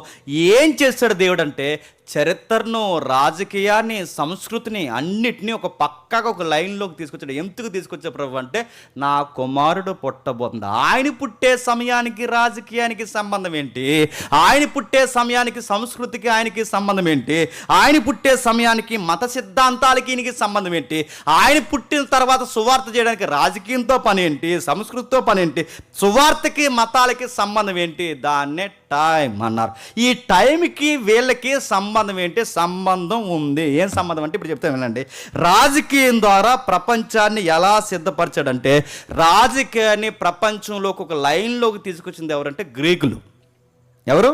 ఏం చేశాడు దేవుడు అంటే చరిత్రను, రాజకీయాన్ని, సంస్కృతిని అన్నిటినీ ఒక పక్కగా ఒక లైన్లోకి తీసుకొచ్చాడు. ఎందుకు తీసుకొచ్చే ప్రభు అంటే నా కుమారుడు పుట్టబోతుంది. ఆయన పుట్టే సమయానికి రాజకీయానికి సంబంధం ఏంటి? ఆయన పుట్టే సమయానికి సంస్కృతికి ఆయనకి సంబంధం ఏంటి? ఆయన పుట్టే సమయానికి మత సిద్ధాంతాలకి ఈయనకి సంబంధం ఏంటి? ఆయన పుట్టిన తర్వాత సువార్త చేయడానికి రాజకీయంతో పని ఏంటి? సంస్కృతితో పని ఏంటి? సువార్తకి మతాలకి సంబంధం ఏంటి? దాన్నే టైం అన్నారు. ఈ టైంకి వీళ్ళకి సంబంధం ఏంటి? సంబంధం ఉంది. ఏం సంబంధం అంటే ఇప్పుడు చెప్తాను వినండి. రాజకీయం ద్వారా ప్రపంచాన్ని ఎలా సిద్ధపరచాడంటే రాజకీయాన్ని ప్రపంచంలోకి ఒక లైన్లోకి తీసుకొచ్చింది ఎవరంటే గ్రీకులు. ఎవరు?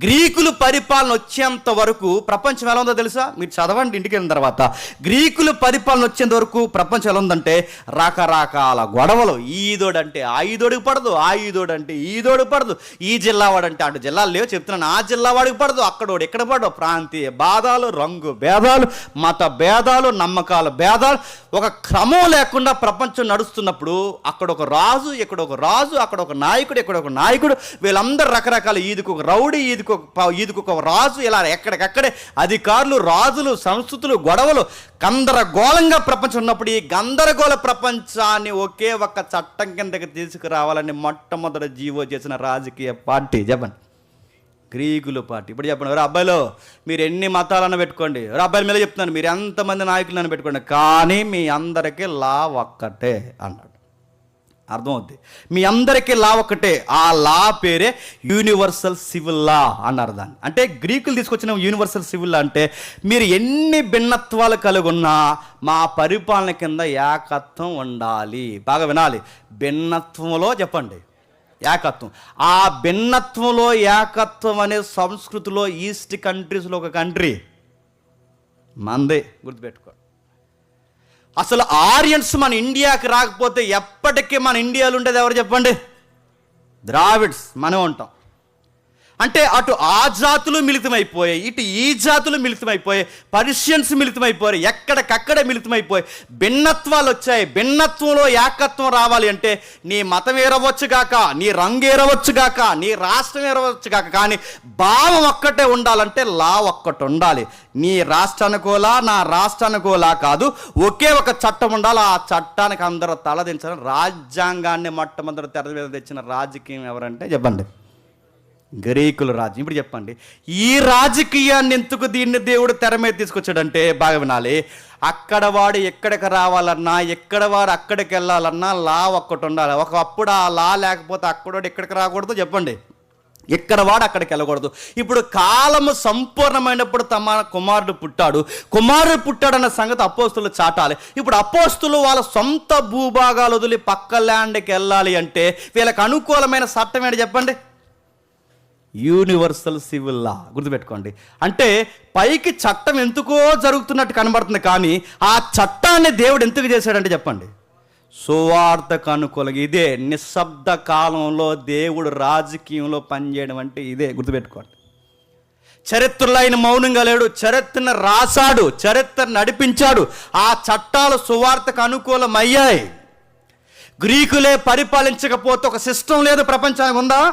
గ్రీకులు పరిపాలన వచ్చేంత వరకు ప్రపంచం ఎలా ఉందో తెలుసా? మీరు చదవండి ఇంటికి వెళ్ళిన తర్వాత. గ్రీకులు పరిపాలన వచ్చేంత వరకు ప్రపంచం ఎలా ఉందంటే రకరకాల గొడవలు. ఈదోడంటే ఆ ఈదోడికి పడదు, ఆ ఈదోడంటే ఈదోడికి పడదు, ఈ జిల్లా వాడంటే అటు జిల్లాలు లేవు చెప్తున్నాను, ఆ జిల్లా వాడికి పడదు, అక్కడోడు ఇక్కడ పడదు. ప్రాంతీయ భేదాలు, రంగు భేదాలు, మత భేదాలు, నమ్మకాల భేదాలు, ఒక క్రమం లేకుండా ప్రపంచం నడుస్తున్నప్పుడు అక్కడ ఒక రాజు, ఇక్కడ ఒక రాజు, అక్కడ ఒక నాయకుడు, ఇక్కడ ఒక నాయకుడు, వీళ్ళందరూ రకరకాల ఈదుకు ఒక రౌడీ, ఈదుకు ఒక రాజు, ఇలా ఎక్కడికక్కడే అధికారులు, రాజులు, సంస్కృతులు, గొడవలు, గందరగోళంగా ప్రపంచం ఉన్నప్పుడు ఈ గందరగోళ ప్రపంచాన్ని ఒకే ఒక్క చట్టం కిందకి తీసుకురావాలని మొట్టమొదటి జీవో చేసిన రాజకీయ పార్టీ చెప్పండి, గ్రీకుల పార్టీ. ఇప్పుడు చెప్పండి, ఎవరు అబ్బాయిలో మీరు ఎన్ని మతాలను పెట్టుకోండి, ఎవరు అబ్బాయిల మీద చెప్తున్నాను, మీరు ఎంతమంది నాయకులను పెట్టుకోండి, కానీ మీ అందరికీ లా ఒక్కటే అన్నాడు. అర్థమవుద్ది. మీ అందరికీ లా ఒక్కటే. ఆ లా పేరే యూనివర్సల్ సివిల్ లా అన్నారు దాన్ని. అంటే గ్రీకులు తీసుకొచ్చిన యూనివర్సల్ సివిల్ లా అంటే మీరు ఎన్ని భిన్నత్వాలు కలిగి ఉన్నా మా పరిపాలన కింద ఏకత్వం ఉండాలి. బాగా వినాలి. భిన్నత్వంలో చెప్పండి ఏకత్వం. ఆ భిన్నత్వంలో ఏకత్వం అనే సంస్కృతిలో ఈస్ట్ కంట్రీస్లో ఒక కంట్రీ మందే, గుర్తుపెట్టుకోండి. అసలు ఆరియన్స్ మన ఇండియాకి రాకపోతే ఎప్పటికీ మన ఇండియాలో ఉండేది ఎవరు చెప్పండి? ద్రావిడ్స్ మనం ఉంటాం. అంటే అటు ఆ జాతులు మిళితమైపోయాయి, ఇటు ఈ జాతులు మిళితమైపోయాయి, పర్షియన్స్ మిళితమైపోయారు, ఎక్కడికక్కడే మిళితమైపోయి భిన్నత్వాలు వచ్చాయి. భిన్నత్వంలో ఏకత్వం రావాలి అంటే నీ మతం ఏరవచ్చుగాక, నీ రంగు ఏరవచ్చుగాక, నీ రాష్ట్రం ఏరవచ్చుగాక, కానీ భావం ఒక్కటే ఉండాలంటే లా ఒక్కటి ఉండాలి. నీ రాష్ట్రానికోలా నా రాష్ట్రానికోలా కాదు, ఒకే ఒక చట్టం ఉండాలి. ఆ చట్టానికి అందరూ తలదించాలి. రాజ్యాంగాన్ని మొట్టమొదటి తెర మీద తెచ్చిన రాజకీయం ఎవరంటే చెప్పండి, గ్రీకుల రాజ్యం. ఇప్పుడు చెప్పండి, ఈ రాజకీయాన్ని ఎందుకు దీన్ని దేవుడు తెర మీద తీసుకొచ్చాడంటే బాగా వినాలి. అక్కడ వాడు ఎక్కడికి రావాలన్నా, ఎక్కడ వాడు అక్కడికి వెళ్ళాలన్నా లా ఒక్కటి ఉండాలి. ఒకప్పుడు ఆ లా లేకపోతే అక్కడోడు ఎక్కడికి రాకూడదు చెప్పండి, ఎక్కడ వాడు అక్కడికి వెళ్ళకూడదు. ఇప్పుడు కాలము సంపూర్ణమైనప్పుడు తమ కుమారుడు పుట్టాడన్న సంగతి అపోస్తులు చాటాలి. ఇప్పుడు అపోస్తులు వాళ్ళ సొంత భూభాగాలు వదిలి పక్క ల్యాండ్కి వెళ్ళాలి అంటే వీళ్ళకి అనుకూలమైన చట్టం ఏంటి చెప్పండి? యూనివర్సల్ సివిల్ లా. గుర్తుపెట్టుకోండి. అంటే పైకి చట్టం ఎందుకో జరుగుతున్నట్టు కనబడుతుంది, కానీ ఆ చట్టాన్ని దేవుడు ఎందుకు చేశాడంటే చెప్పండి, సువార్తకు అనుకూలంగా. ఇదే నిశ్శబ్ద కాలంలో దేవుడు రాజకీయంలో పనిచేయడం అంటే ఇదే, గుర్తుపెట్టుకోండి. చరిత్రలో ఆయన మౌనంగా లేడు, చరిత్రను రాశాడు, చరిత్ర నడిపించాడు. ఆ చట్టాలు సువార్తకు అనుకూలమయ్యాయి. గ్రీకులే పరిపాలించకపోతే ఒక సిస్టమ్ లేదు ప్రపంచానికి, ఉందా?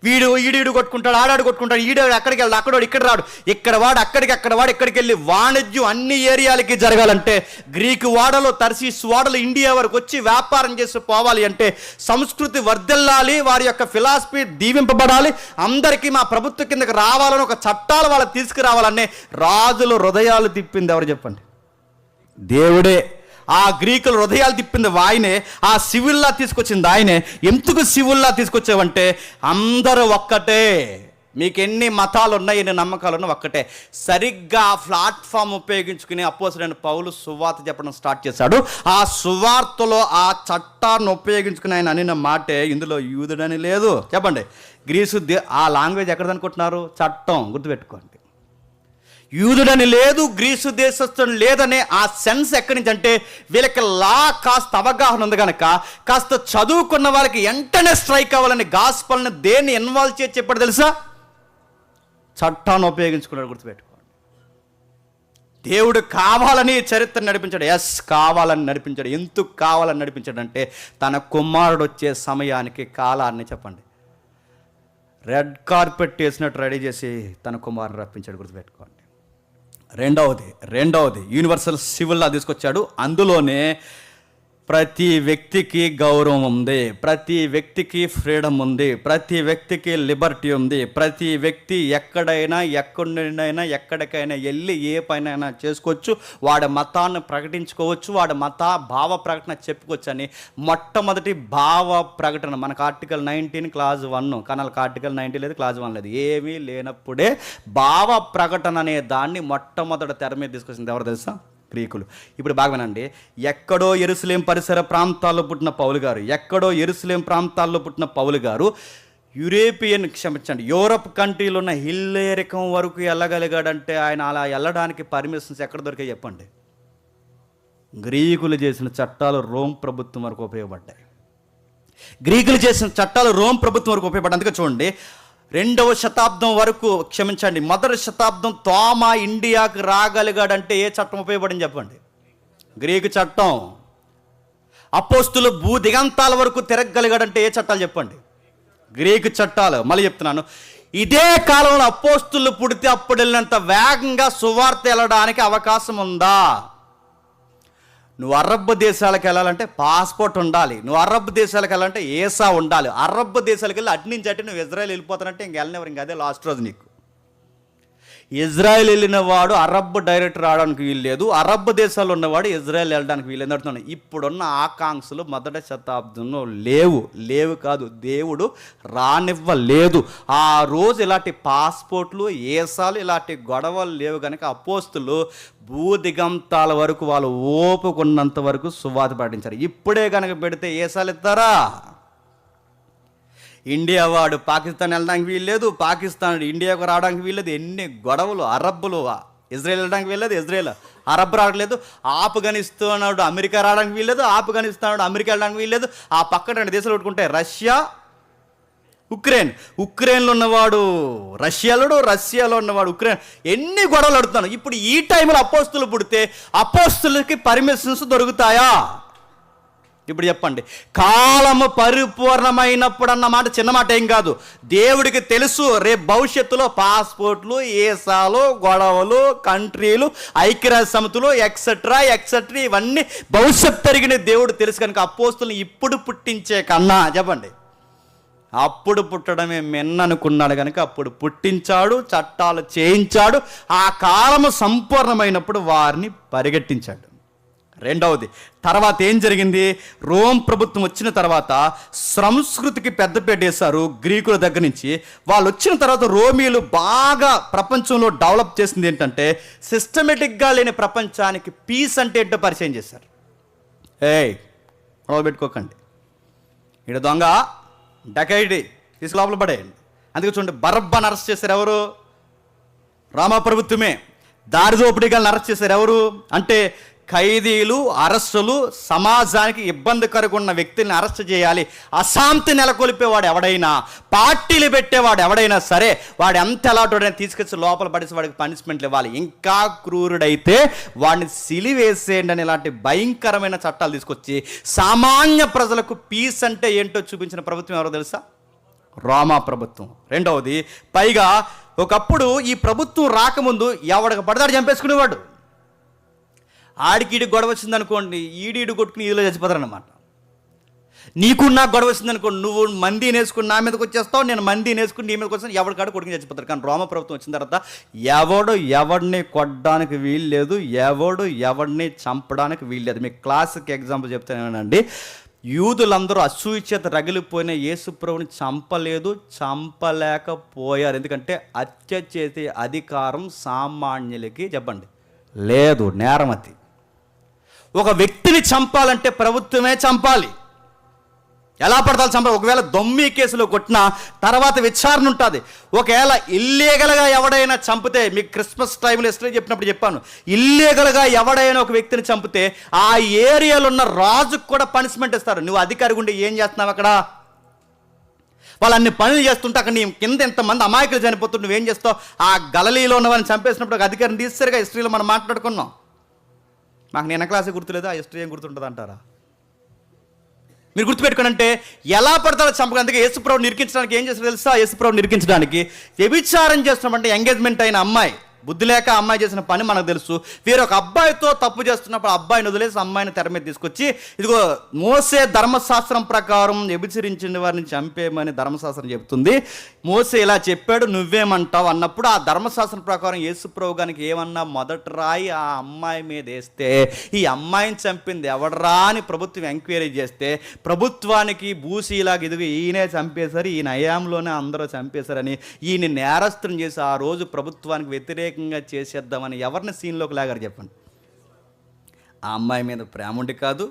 ఈడు కొట్టుకుంటాడు, ఆడాడు కొట్టుకుంటాడు, ఈడాడు అక్కడికి వెళ్ళాడు, అక్కడోడు ఇక్కడ రాడు, ఇక్కడ వాడు అక్కడికి, అక్కడ వాడు ఇక్కడికి వెళ్ళి వాణిజ్యం అన్ని ఏరియాలకి జరగాలంటే, గ్రీకు వాడలు తర్సీస్ వాడలు ఇండియా వరకు వచ్చి వ్యాపారం చేసి పోవాలి అంటే, సంస్కృతి వర్ధిల్లాలి, వారి యొక్క ఫిలాసఫీ దీవింపబడాలి, అందరికీ మా ప్రభుత్వం కిందకి రావాలని ఒక చట్టాలు వాళ్ళకి తీసుకురావాలనే రాజులు హృదయాలు తిప్పింది ఎవరు చెప్పండి? దేవుడే. ఆ గ్రీకుల హృదయాలు తిప్పింది ఆయనే, ఆ సివిల్లా తీసుకొచ్చింది ఆయనే. ఎందుకు సివిల్లా తీసుకొచ్చావంటే, అందరూ ఒక్కటే, మీకు ఎన్ని మతాలు ఉన్నాయి, ఎన్ని నమ్మకాలు ఉన్నాయి, ఒక్కటే. సరిగ్గా ఆ ప్లాట్ఫామ్ ఉపయోగించుకుని అపోస్తలుడైన పౌలు సువార్త చెప్పడం స్టార్ట్ చేశాడు. ఆ సువార్తలో ఆ చట్టాన్ని ఉపయోగించుకుని ఆయన అనిన మాటే, ఇందులో యూదుడని లేదు. చెప్పండి, ఆ లాంగ్వేజ్ ఎక్కడదనుకుంటున్నారు? చట్టం. గుర్తుపెట్టుకోండి, యూదుడని లేదు, గ్రీసు దేశస్థుని లేదనే ఆ సెన్స్ ఎక్కడి నుంచి అంటే, వీళ్ళకి లా కాస్త అవగాహన ఉంది కనుక కాస్త చదువుకున్న వాళ్ళకి వెంటనే స్ట్రైక్ అవ్వాలని గాస్పల్ని దేన్ని ఇన్వాల్వ్ చేసి చెప్పాడు తెలుసా? చట్టాన్ని ఉపయోగించుకున్నాడు. గుర్తుపెట్టుకోండి, దేవుడు కావాలని చరిత్ర నడిపించాడు. కావాలని నడిపించాడు. ఎందుకు కావాలని నడిపించాడు అంటే, తన కుమారుడు వచ్చే సమయానికి కాలాన్ని, చెప్పండి, రెడ్ కార్పెట్ వేసినట్టు రెడీ చేసి తన కుమారుని రప్పించాడు. గుర్తుపెట్టుకోండి. రెండవది యూనివర్సల్ సివిల్ లా తీసుకొచ్చాడు. అందులోనే ప్రతి వ్యక్తికి గౌరవం ఉంది, ప్రతి వ్యక్తికి ఫ్రీడమ్ ఉంది, ప్రతి వ్యక్తికి లిబర్టీ ఉంది, ప్రతి వ్యక్తి ఎక్కడైనా ఎక్కడైనా ఎక్కడికైనా వెళ్ళి ఏ పైన చేసుకోవచ్చు, వాడి మతాన్ని ప్రకటించుకోవచ్చు, వాడి భావ ప్రకటన చెప్పుకోవచ్చు అని మొట్టమొదటి భావ ప్రకటన మనకు ఆర్టికల్ 19 క్లాజ్ 1, కానీ ఆర్టికల్ 90 లేదు, క్లాజ్ 1 లేదు, ఏమీ లేనప్పుడే భావ ప్రకటన అనే దాన్ని మొట్టమొదటి తెర మీద తీసుకొచ్చింది ఎవరు తెలుసా? గ్రీకులు. ఇప్పుడు బాగా వినండి, ఎక్కడో యెరూషలేం పరిసర ప్రాంతాల్లో పుట్టిన పౌలు గారు యూరోప్ కంట్రీలో ఉన్న హిల్లేరికం వరకు వెళ్ళగలిగాడంటే ఆయన అలా వెళ్ళడానికి పర్మిషన్స్ ఎక్కడ దొరికాయి చెప్పండి? గ్రీకులు చేసిన చట్టాలు రోమ్ ప్రభుత్వం వరకు ఉపయోగపడ్డాయి. అందుకే చూడండి, 2వ శతాబ్దం వరకు, మొదటి శతాబ్దం తోమా ఇండియాకు రాగలిగాడంటే ఏ చట్టం ఉపయోగపడింది చెప్పండి? గ్రీకు చట్టం. అపోస్తులు భూ దిగంతాల వరకు తిరగగలిగాడంటే ఏ చట్టాలు చెప్పండి? గ్రీకు చట్టాలు. మళ్ళీ చెప్తున్నాను, ఇదే కాలంలో అపోస్తులు పుడితే అప్పుడు వెళ్ళినంత వేగంగా సువార్త వెళ్ళడానికి అవకాశం ఉందా? నువ్వు అరబ్ దేశాలకు వెళ్ళాలంటే పాస్పోర్ట్ ఉండాలి, నువ్వు అరబ్ దేశాలకు వెళ్ళాలంటే ఏసా ఉండాలి. అరబ్ దేశాలకు వెళ్ళి అటు నుంచి అటు నువ్వు ఇజ్రాయెల్ వెళ్ళిపోతానంటే ఇంక వెళ్ళినవారు, ఇంక అదే లాస్ట్ రోజు నీకు. ఇజ్రాయెల్ వెళ్ళిన వాడు అరబ్ డైరెక్ట్ రావడానికి వీల్లేదు, అరబ్ దేశాల్లో ఉన్నవాడు ఇజ్రాయెల్ వెళ్ళడానికి వీల్లేదు అంటున్నాను. ఇప్పుడున్న ఆకాంక్షలు మొదటి శతాబ్దంలో లేవు కాదు, దేవుడు రానివ్వలేదు. ఆ రోజు ఇలాంటి పాస్పోర్ట్లు, ఏసాలు, ఇలాంటి గొడవలు లేవు కనుక అపోస్తులు భూదిగంతాల వరకు వాళ్ళు ఓపుకున్నంత వరకు సువార్త పాటించారు. ఇప్పుడే కనుక పెడితే ఏసాలు ఇస్తారా? ఇండియా వాడు పాకిస్తాన్ వెళ్ళడానికి వీల్లేదు, పాకిస్తాన్ ఇండియాకు రావడానికి వీల్లేదు, ఎన్ని గొడవలు. అరబ్బులు ఇజ్రాయెల్ వెళ్ళడానికి వీల్లేదు, ఇజ్రాయెల్ అరబ్ రావట్లేదు, ఆఫ్ఘనిస్తాన్ అమెరికా రావడానికి వీల్లేదు, ఆఫ్ఘనిస్తాన్ అమెరికా వెళ్ళడానికి వీల్లేదు. ఆ పక్కన 2 దేశాలు కొట్టుకుంటే రష్యా, ఉక్రెయిన్లో ఉన్నవాడు రష్యాలో ఉన్నవాడు ఉక్రెయిన్, ఎన్ని గొడవలు అడుగుతాను. ఇప్పుడు ఈ టైంలో అపోస్తులు పుడితే అపోస్తులకి పర్మిషన్స్ దొరుకుతాయా? ఇప్పుడు చెప్పండి, కాలము పరిపూర్ణమైనప్పుడు అన్న మాట చిన్న మాట ఏం కాదు. దేవుడికి తెలుసు రేపు భవిష్యత్తులో పాస్పోర్ట్లు, ఏసాలు, గొడవలు, కంట్రీలు, ఐక్యరాజ్య సమితులు ఎక్సెట్రా ఇవన్నీ భవిష్యత్తు జరిగిన దేవుడు తెలుసు కనుక అపోస్తులను ఇప్పుడు పుట్టించే కన్నా, చెప్పండి, అప్పుడు పుట్టడమే మెన్ననుకున్నాడు కనుక అప్పుడు పుట్టించాడు, చట్టాలు చేయించాడు, ఆ కాలము సంపూర్ణమైనప్పుడు వారిని పరిగెట్టించాడు. రెండవది, తర్వాత ఏం జరిగింది? రోమ్ ప్రభుత్వం వచ్చిన తర్వాత సంస్కృతికి పెద్దపీట వేశారు గ్రీకుల దగ్గర నుంచి. వాళ్ళు వచ్చిన తర్వాత రోమీలు బాగా ప్రపంచంలో డెవలప్ చేసింది ఏంటంటే, సిస్టమేటిక్గా లేని ప్రపంచానికి పీస్ అంటే ఏంటో పరిచయం చేశారు. గొడవ పెట్టుకోకండి, ఇక్కడ దొంగ డకైటీ తీసి లోపల పడేయండి. అందుకే చూడండి, బరబ్బని అరెస్ట్ చేశారు ఎవరు? రామ ప్రభుత్వమే. దారి దోపిడీగాలను అరెస్ట్ చేశారు ఎవరు అంటే ఖైదీలు, అరెస్టులు, సమాజానికి ఇబ్బందికరంగా ఉన్న వ్యక్తిని అరెస్ట్ చేయాలి, అశాంతి నెలకొల్పేవాడు ఎవడైనా, పార్టీలు పెట్టేవాడు ఎవడైనా సరే వాడు ఎంత ఎలాంటి తీసుకొచ్చి లోపల పడేసి వాడికి పనిష్మెంట్లు ఇవ్వాలి. ఇంకా క్రూరుడైతే వాడిని సిలివేసేయండి అని ఇలాంటి భయంకరమైన చట్టాలు తీసుకొచ్చి సామాన్య ప్రజలకు పీస్ అంటే ఏంటో చూపించిన ప్రభుత్వం ఎవరో తెలుసా? రోమా ప్రభుత్వం. రెండవది, పైగా ఒకప్పుడు ఈ ప్రభుత్వం రాకముందు ఎవడికి పడతాడు చంపేసుకునేవాడు. ఆడికి గొడవ వచ్చిందనుకోండి, ఈడీడు కొట్టుకుని ఈలో చచ్చిపోతారనమాట. నీకు నాకు గొడవ వచ్చిందనుకోండి, నువ్వు మంది నేసుకుని నా మీదకి వచ్చేస్తావు, నేను మంది నేసుకుని నీ మీదకి వచ్చాను, ఎవరికాడ కొట్టుకుని చచ్చిపోతారు. కానీ రోమ ప్రభుత్వం వచ్చిన తర్వాత ఎవడు ఎవడిని కొట్టడానికి వీల్లేదు, ఎవడు ఎవడిని చంపడానికి వీల్లేదు. మీకు క్లాసిక్ ఎగ్జాంపుల్ చెప్తానేనండి. యూదులందరూ అసూయ చేత రగిలిపోయిన యేసుప్రభుని చంపలేదు, చంపలేకపోయారు. ఎందుకంటే హత్య చేసే అధికారం సామాన్యులకి చెప్పండి లేదు, నేరమతి. ఒక వ్యక్తిని చంపాలంటే ప్రభుత్వమే చంపాలి. ఎలా పడతాలు చంపాలి? ఒకవేళ దొమ్మి కేసులో కొట్టిన తర్వాత విచారణ ఉంటుంది. ఒకవేళ ఇల్లీగల్గా ఎవడైనా చంపితే, మీకు క్రిస్మస్ టైంలో హిస్టరీ చెప్పినప్పుడు చెప్పాను, ఇల్లీగల్గా ఎవడైనా ఒక వ్యక్తిని చంపితే ఆ ఏరియాలో ఉన్న రాజుకు కూడా పనిష్మెంట్ ఇస్తారు. నువ్వు అధికారి ఉండి ఏం చేస్తున్నావు అక్కడ? వాళ్ళు అన్ని పనులు చేస్తుంటే అక్కడ నీ కింద ఎంతమంది అమాయకులు చనిపోతుంటే నువ్వేం చేస్తావు? ఆ గలలీలో ఉన్నవారిని చంపేసినప్పుడు ఒక అధికారిని తీసేసరిగా హిస్టరీలో మనం మాట్లాడుకున్నాం. మాకు నేను క్లాసే గుర్తులేదు, ఆ హిస్టరీ ఏం గుర్తుంటుంది అంటారా? మీరు గుర్తుపెట్టుకోనంటే ఎలా పడతారో చంపక. అందుకే యేసుప్రభుని నిరికించడానికి ఏం చేస్తారో తెలుసా? యేసుప్రభుని నిరికించడానికి వ్యభిచారం చేస్తున్నామంటే ఎంగేజ్మెంట్ అయిన అమ్మాయి, బుద్ధి లేక అమ్మాయి చేసిన పని మనకు తెలుసు. వేరొక అబ్బాయితో తప్పు చేస్తున్నప్పుడు అబ్బాయిని వదిలేసి అమ్మాయిని తెర మీద తీసుకొచ్చి, ఇదిగో మోసే ధర్మశాస్త్రం ప్రకారం వ్యభిచరించిన వారిని చంపేయమని ధర్మశాస్త్రం చెబుతుంది. మోసే ఇలా చెప్పాడు, నువ్వేమంటావు అన్నప్పుడు ఆ ధర్మశాస్త్రం ప్రకారం యేసుప్రభు గారికి ఏమన్నా మొదటి రాయి ఆ అమ్మాయి మీద వేస్తే, ఈ అమ్మాయిని చంపింది ఎవడరా అని ప్రభుత్వం ఎంక్వైరీ చేస్తే, ప్రభుత్వానికి బూసీలాగా ఇదిగో ఈయనే చంపేశారు, ఈ నయాంలోనే అందరూ చంపేశారని ఈయన నేరస్తుని చేసి ఆ రోజు ప్రభుత్వానికి వ్యతిరేకంగా చేసేద్దామని ఎవరిని సీన్లోకి లాగారు చెప్పండి? ఆ అమ్మాయి మీద ప్రేమ ఉండి కాదు,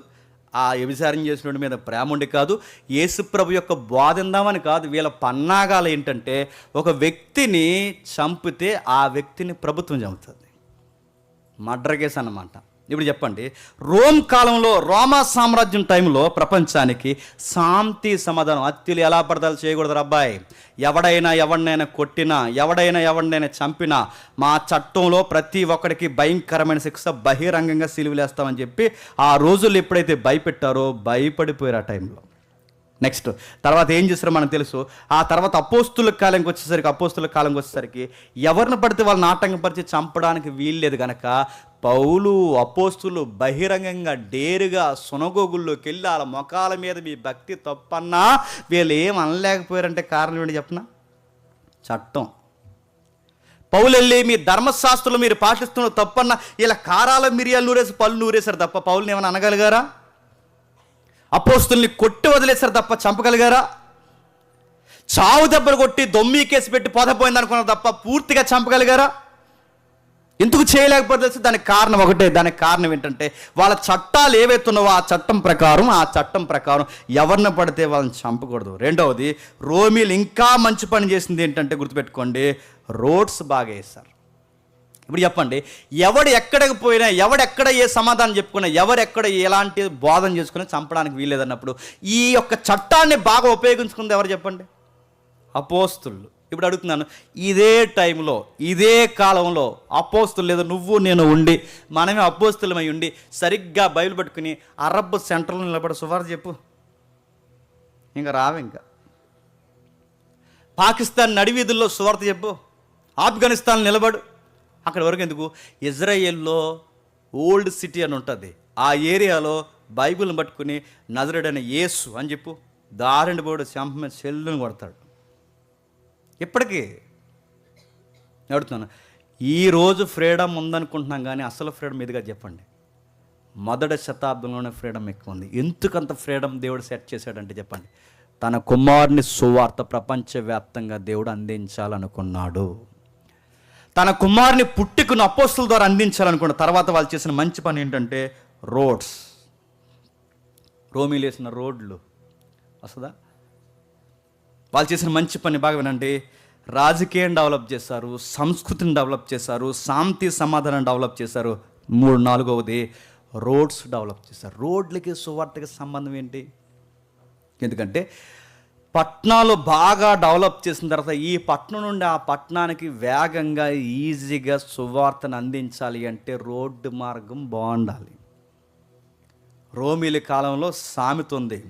ఆ వ్యభిచారం చేసిన మీద ప్రేమ ఉండి కాదు, యేసుప్రభు యొక్క బోధిందామని కాదు. వీళ్ళ పన్నాగాలు ఏంటంటే, ఒక వ్యక్తిని చంపితే ఆ వ్యక్తిని ప్రభుత్వం చంపుతుంది. మర్డర్ కేసు అన్నమాట. ఇప్పుడు చెప్పండి, రోమ్ కాలంలో, రోమా సామ్రాజ్యం టైంలో ప్రపంచానికి శాంతి సమాధానం. హత్యలు ఎలా పడతాలు చేయకూడదు అబ్బాయి. ఎవడైనా ఎవడినైనా కొట్టినా, ఎవడైనా ఎవడినైనా చంపినా మా చట్టంలో ప్రతి ఒక్కడికి భయంకరమైన శిక్ష, బహిరంగంగా సిలువలేస్తామని చెప్పి ఆ రోజుల్లో ఎప్పుడైతే భయపెట్టారో భయపడిపోయారు ఆ టైంలో. నెక్స్ట్ తర్వాత ఏం చేస్తారో మనకు తెలుసు. ఆ తర్వాత అపోస్తుల కాలంకి వచ్చేసరికి ఎవరిని పడితే వాళ్ళని ఆటంకపరిచి చంపడానికి వీల్లేదు కనుక పౌలు, అపోస్తులు బహిరంగంగా డేరుగా సునగోగుల్లోకి వెళ్ళి వాళ్ళ మొఖాల మీద మీ భక్తి తప్పన్నా వీళ్ళు ఏం అనలేకపోయారంటే కారణం ఏంటి చెప్పనా? చట్టం. పౌలు వెళ్ళి మీ ధర్మశాస్త్రంలో మీరు పాటిస్తున్న తప్పన్నా ఇలా కారాల మిరియాలు నూరేసి పళ్ళు నూరేశారు తప్ప పౌలుని ఏమైనా అనగలిగారా? అపోస్తుల్ని కొట్టి వదిలేశారు తప్ప చంపగలిగారా? చావు దెబ్బలు కొట్టి దొమ్మి కేసు పెట్టి పోతపోయింది అనుకున్నారు తప్ప పూర్తిగా చంపగలిగారా? ఎందుకు చేయలేకపోతే దానికి కారణం ఒకటే. దానికి కారణం ఏంటంటే వాళ్ళ చట్టాలు ఏవైతున్నావో ఆ చట్టం ప్రకారం ఎవరిని పడితే వాళ్ళని చంపకూడదు. రెండవది, రోమీలు ఇంకా మంచి పని చేసింది ఏంటంటే గుర్తుపెట్టుకోండి, రోడ్స్ బాగా వేస్తారు. ఇప్పుడు చెప్పండి, ఎవడు ఎక్కడికి పోయినా, ఎవడెక్కడ ఏ సమాధానం చెప్పుకున్నా, ఎవరెక్కడ ఎలాంటి బోధన చేసుకున్నా చంపడానికి వీల్లేదన్నప్పుడు ఈ యొక్క చట్టాన్ని బాగా ఉపయోగించుకుంది ఎవరు చెప్పండి? అపోస్తులు. ఇప్పుడు అడుగుతున్నాను, ఇదే టైంలో, ఇదే కాలంలో అపోస్తులు లేదా నువ్వు నేను ఉండి, మనమే అపోస్తులమై ఉండి సరిగ్గా బైబిల్ పట్టుకుని అరబ్ సెంటర్లో నిలబడి సువార్త చెప్పు, ఇంకా రావు. ఇంకా పాకిస్తాన్ నడివీధుల్లో సువార్త చెప్పు, ఆఫ్ఘనిస్తాన్ నిలబడు. అక్కడి వరకు ఎందుకు? ఇజ్రాయెల్లో ఓల్డ్ సిటీ అని ఉంటుంది, ఆ ఏరియాలో బైబిల్ని పట్టుకుని నజరేయుడైన యేసు అని చెప్పు, దారిని పోడు చెంప చెల్లుని కొడతాడు. ఇప్పటికీ అడుగుతున్నాను, ఈరోజు ఫ్రీడమ్ ఉందనుకుంటున్నాం కానీ అసలు ఫ్రీడమ్ ఇదిగా చెప్పండి. మొదటి శతాబ్దంలోనే ఫ్రీడమ్ ఎక్కువ ఉంది. ఎందుకంత ఫ్రీడమ్ దేవుడు సెట్ చేశాడంటే చెప్పండి, తన కుమారుని సువార్త ప్రపంచవ్యాప్తంగా దేవుడు అందించాలనుకున్నాడు. తన కుమారుని పుట్టుకున్న అపోస్తుల ద్వారా అందించాలనుకున్న తర్వాత వాళ్ళు చేసిన మంచి పని ఏంటంటే రోడ్స్. రోమీలు వేసిన రోడ్లు వస్తుందా? వాళ్ళు చేసిన మంచి పని బాగా వినండి. రాజకీయం డెవలప్ చేశారు, సంస్కృతిని డెవలప్ చేశారు, శాంతి సమాధానం డెవలప్ చేశారు. 4, 4వది రోడ్స్ డెవలప్ చేశారు. రోడ్లకి సువార్తకి సంబంధం ఏంటి? ఎందుకంటే పట్టణాలు బాగా డెవలప్ చేసిన తర్వాత ఈ పట్టణం నుండి ఆ పట్టణానికి వేగంగా ఈజీగా సువార్తను అందించాలి అంటే రోడ్డు మార్గం బాగుండాలి. రోమీల కాలంలో సామెత ఉంది,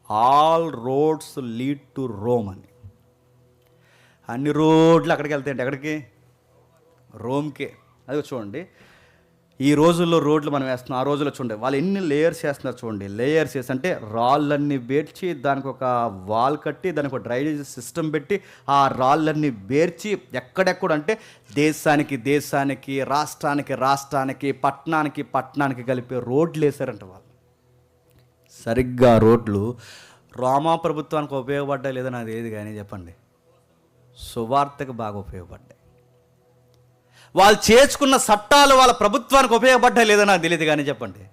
all roads lead to Rome అని. అన్ని రోడ్లు అక్కడికి వెళ్తాయండి. ఎక్కడికి? రోమ్కే. అది చూడండి, ఈ రోజుల్లో రోడ్లు మనం వేస్తున్నాం, ఆ రోజుల్లో చూడండి వాళ్ళు ఎన్ని లేయర్స్ వేస్తున్నారు చూడండి. లేయర్స్ వేసి అంటే రాళ్ళన్నీ బేర్చి దానికి ఒక వాల్ కట్టి దానికి ఒక డ్రైనేజ్ సిస్టమ్ పెట్టి ఆ రాళ్ళన్నీ బేర్చి ఎక్కడెక్కడ అంటే దేశానికి రాష్ట్రానికి పట్టణానికి కలిపి రోడ్లు వేశారంట వాళ్ళు. సరిగ్గా రోడ్లు రోమా ప్రభుత్వానికి ఉపయోగపడ్డా లేదో నాకు ఏది కానీ చెప్పండి, సువార్తకు బాగా ఉపయోగపడ్డాయి. వాళ్ళు చేసుకున్న చట్టాలు వాళ్ళ ప్రభుత్వానికి ఉపయోగపడ్డాయి లేదో నాకు తెలియదు కానీ చెప్పండి,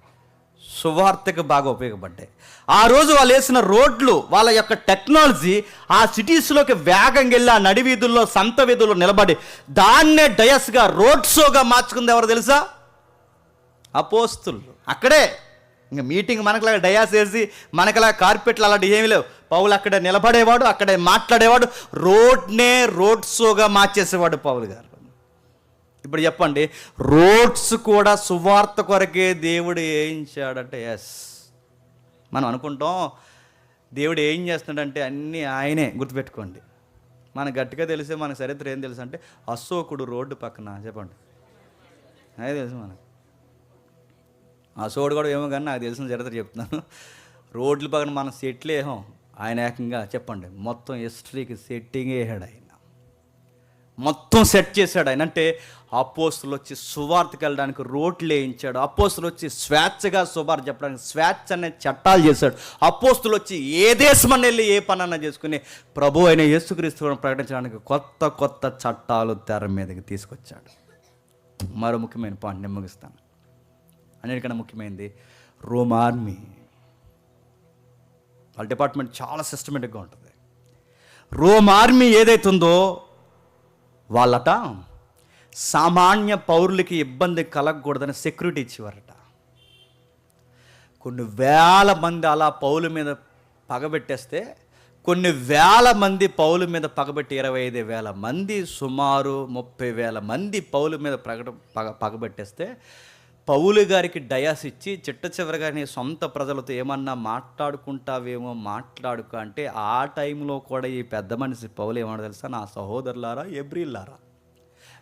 సువార్తకు బాగా ఉపయోగపడ్డాయి. ఆ రోజు వాళ్ళు వేసిన రోడ్లు, వాళ్ళ యొక్క టెక్నాలజీ ఆ సిటీస్లోకి వేగంగా వెళ్ళి ఆ నడివీధుల్లో సంత వీధుల్లో నిలబడి దాన్నే డయస్గా రోడ్ షోగా మార్చుకుంది ఎవరు తెలుసా? అపోస్తులు. అక్కడే ఇంకా మీటింగ్ మనకులాగా డయాస్ వేసి మనకులా కార్పెట్లు అలాంటి ఏమీ లేవు. పౌలు అక్కడే నిలబడేవాడు, అక్కడే మాట్లాడేవాడు, రోడ్నే రోడ్ షోగా మార్చేసేవాడు పౌలు గారు. ఇప్పుడు చెప్పండి, రోడ్స్ కూడా సువార్త కొరకే దేవుడు వేయించాడంటే ఎస్. మనం అనుకుంటాం దేవుడు ఏం చేస్తున్నాడంటే అన్నీ ఆయనే. గుర్తుపెట్టుకోండి, మనకు గట్టిగా తెలిసే మన చరిత్ర ఏం తెలుసు అంటే అశోకుడు రోడ్డు పక్కన, చెప్పండి అదే తెలుసు మనకు. అశోకుడు కూడా ఏమో కానీ నాకు తెలిసిన చరిత్ర చెప్తున్నాను. రోడ్ల పక్కన మనం సెట్లు వేసాం, ఆయన ఏకంగా చెప్పండి మొత్తం హిస్టరీకి సెట్టింగ్ వేసాడు. ఆయన మొత్తం సెట్ చేశాడు. ఆయన అంటే అపోస్తులు వచ్చి సువార్తకి వెళ్ళడానికి రోడ్లు వేయించాడు. అపోస్తులు వచ్చి స్వేచ్ఛగా సువార్త చెప్పడానికి స్వేచ్ఛ అనే చట్టాలు చేశాడు. అపోస్తులు వచ్చి ఏ దేశమని వెళ్ళి ఏ పనన్నా చేసుకుని ప్రభు అయిన యేసుక్రీస్తును ప్రకటించడానికి కొత్త చట్టాలు తెర మీదకి తీసుకొచ్చాడు. మరో ముఖ్యమైన పాయింట్ నేను ముగిస్తాను. అన్నిటికన్నా ముఖ్యమైనది రోమ్ ఆర్మీ. వాళ్ళ డిపార్ట్మెంట్ చాలా సిస్టమేటిక్గా ఉంటుంది. రోమ్ ఆర్మీ ఏదైతుందో వాళ్ళట సామాన్య పౌరులకి ఇబ్బంది కలగకూడదని సెక్యూరిటీ ఇచ్చేవారట. కొన్ని వేల మంది అలా పౌల మీద పగబెట్టేస్తే, కొన్ని వేల మంది పౌల మీద పగబెట్టి 25,000 మంది, సుమారు 30,000 మంది పౌల మీద పగబెట్టేస్తే పౌలు గారికి డయాస్ ఇచ్చి చిట్ట చివరిగా నీ సొంత ప్రజలతో ఏమన్నా మాట్లాడుకుంటావేమో మాట్లాడుక అంటే ఆ టైంలో కూడా ఈ పెద్ద మనిషి పౌలు ఏమన్నా తెలుసా? నా సహోదరులారా, ఎబ్రీలారా,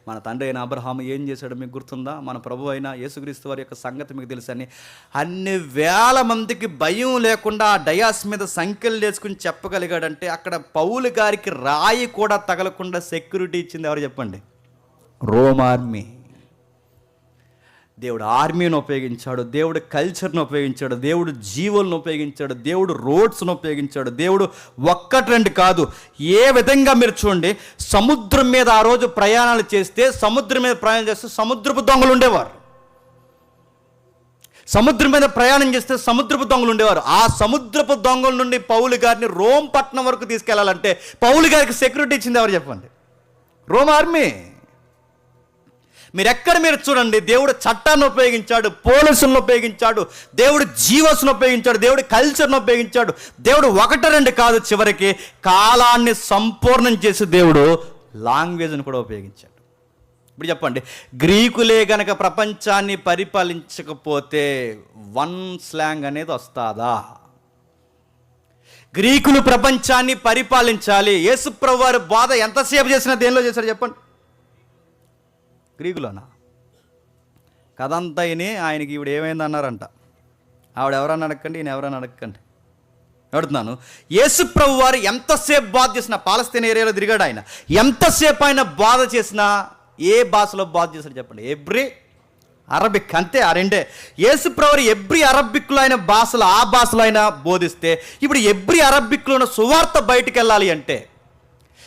మన తండ్రి అయిన అబ్రహాము ఏం చేశాడో మీకు గుర్తుందా? మన ప్రభు అయిన యేసుక్రీస్తు వారి యొక్క సంగతి మీకు తెలుసని అన్ని వేల మందికి భయం లేకుండా ఆ డయాస్ మీద సంఖ్యలు వేసుకుని చెప్పగలిగాడంటే అక్కడ పౌలు గారికి రాయి కూడా తగలకుండా సెక్యూరిటీ ఇచ్చింది ఎవరు చెప్పండి? Rome army. దేవుడు ఆర్మీని ఉపయోగించాడు, దేవుడు కల్చర్ను ఉపయోగించాడు, దేవుడు జీవులను ఉపయోగించాడు, దేవుడు రోడ్స్ను ఉపయోగించాడు. దేవుడు ఒక్కటి రెండు కాదు, ఏ విధంగా మీరు చూడండి, సముద్రం మీద ఆ రోజు ప్రయాణాలు చేస్తే సముద్రపు దొంగలు ఉండేవారు. సముద్రం మీద ప్రయాణం చేస్తే సముద్రపు దొంగలు ఉండేవారు. ఆ సముద్రపు దొంగల నుండి పౌలు గారిని రోమ్ పట్టణం వరకు తీసుకెళ్లాలంటే పౌలు గారికి సెక్యూరిటీ ఇచ్చింది ఎవరు చెప్పండి? Rome army. మీరు చూడండి, దేవుడు చట్టాన్ని ఉపయోగించాడు, పోలీసులను ఉపయోగించాడు, దేవుడు జీవస్ను ఉపయోగించాడు, దేవుడు కల్చర్ను ఉపయోగించాడు. దేవుడు ఒకటి రెండు కాదు, చివరికి కాలాన్ని సంపూర్ణం చేసి దేవుడు లాంగ్వేజ్ను కూడా ఉపయోగించాడు. ఇప్పుడు చెప్పండి, గ్రీకులే గనక ప్రపంచాన్ని పరిపాలించకపోతే వన్ స్లాంగ్ అనేది వస్తుందా? గ్రీకులు ప్రపంచాన్ని పరిపాలించాలి. యేసుప్రభు వారి బాధ ఎంతసేపు చేసినా దేనిలో చేశారు చెప్పండి? గ్రీకులోనా? కథంతా ఆయనకి ఈవిడ ఏమైంది అన్నారంట. ఆవిడ ఎవరన్నా అడగండి, ఈయన ఎవరన్నా అడగండి. అడుగుతున్నాను, యేసుప్రభు వారు ఎంతసేపు బాధ చేసినా, పాలస్తీన్ ఏరియాలో తిరిగాడు ఆయన, ఎంతసేపు ఆయన బాధ చేసినా ఏ భాషలో బాధ చేశాడు చెప్పండి? ఎబ్రీ, అరబిక్, అంతే. ఆ రెండే. యేసుప్రభు వారు ఎబ్రీ అరబిక్లో అయిన భాషలో, ఆ భాషలో అయినా బోధిస్తే, ఇప్పుడు ఎబ్రీ అరబిక్లో ఉన్న సువార్త బయటికి వెళ్ళాలి అంటే,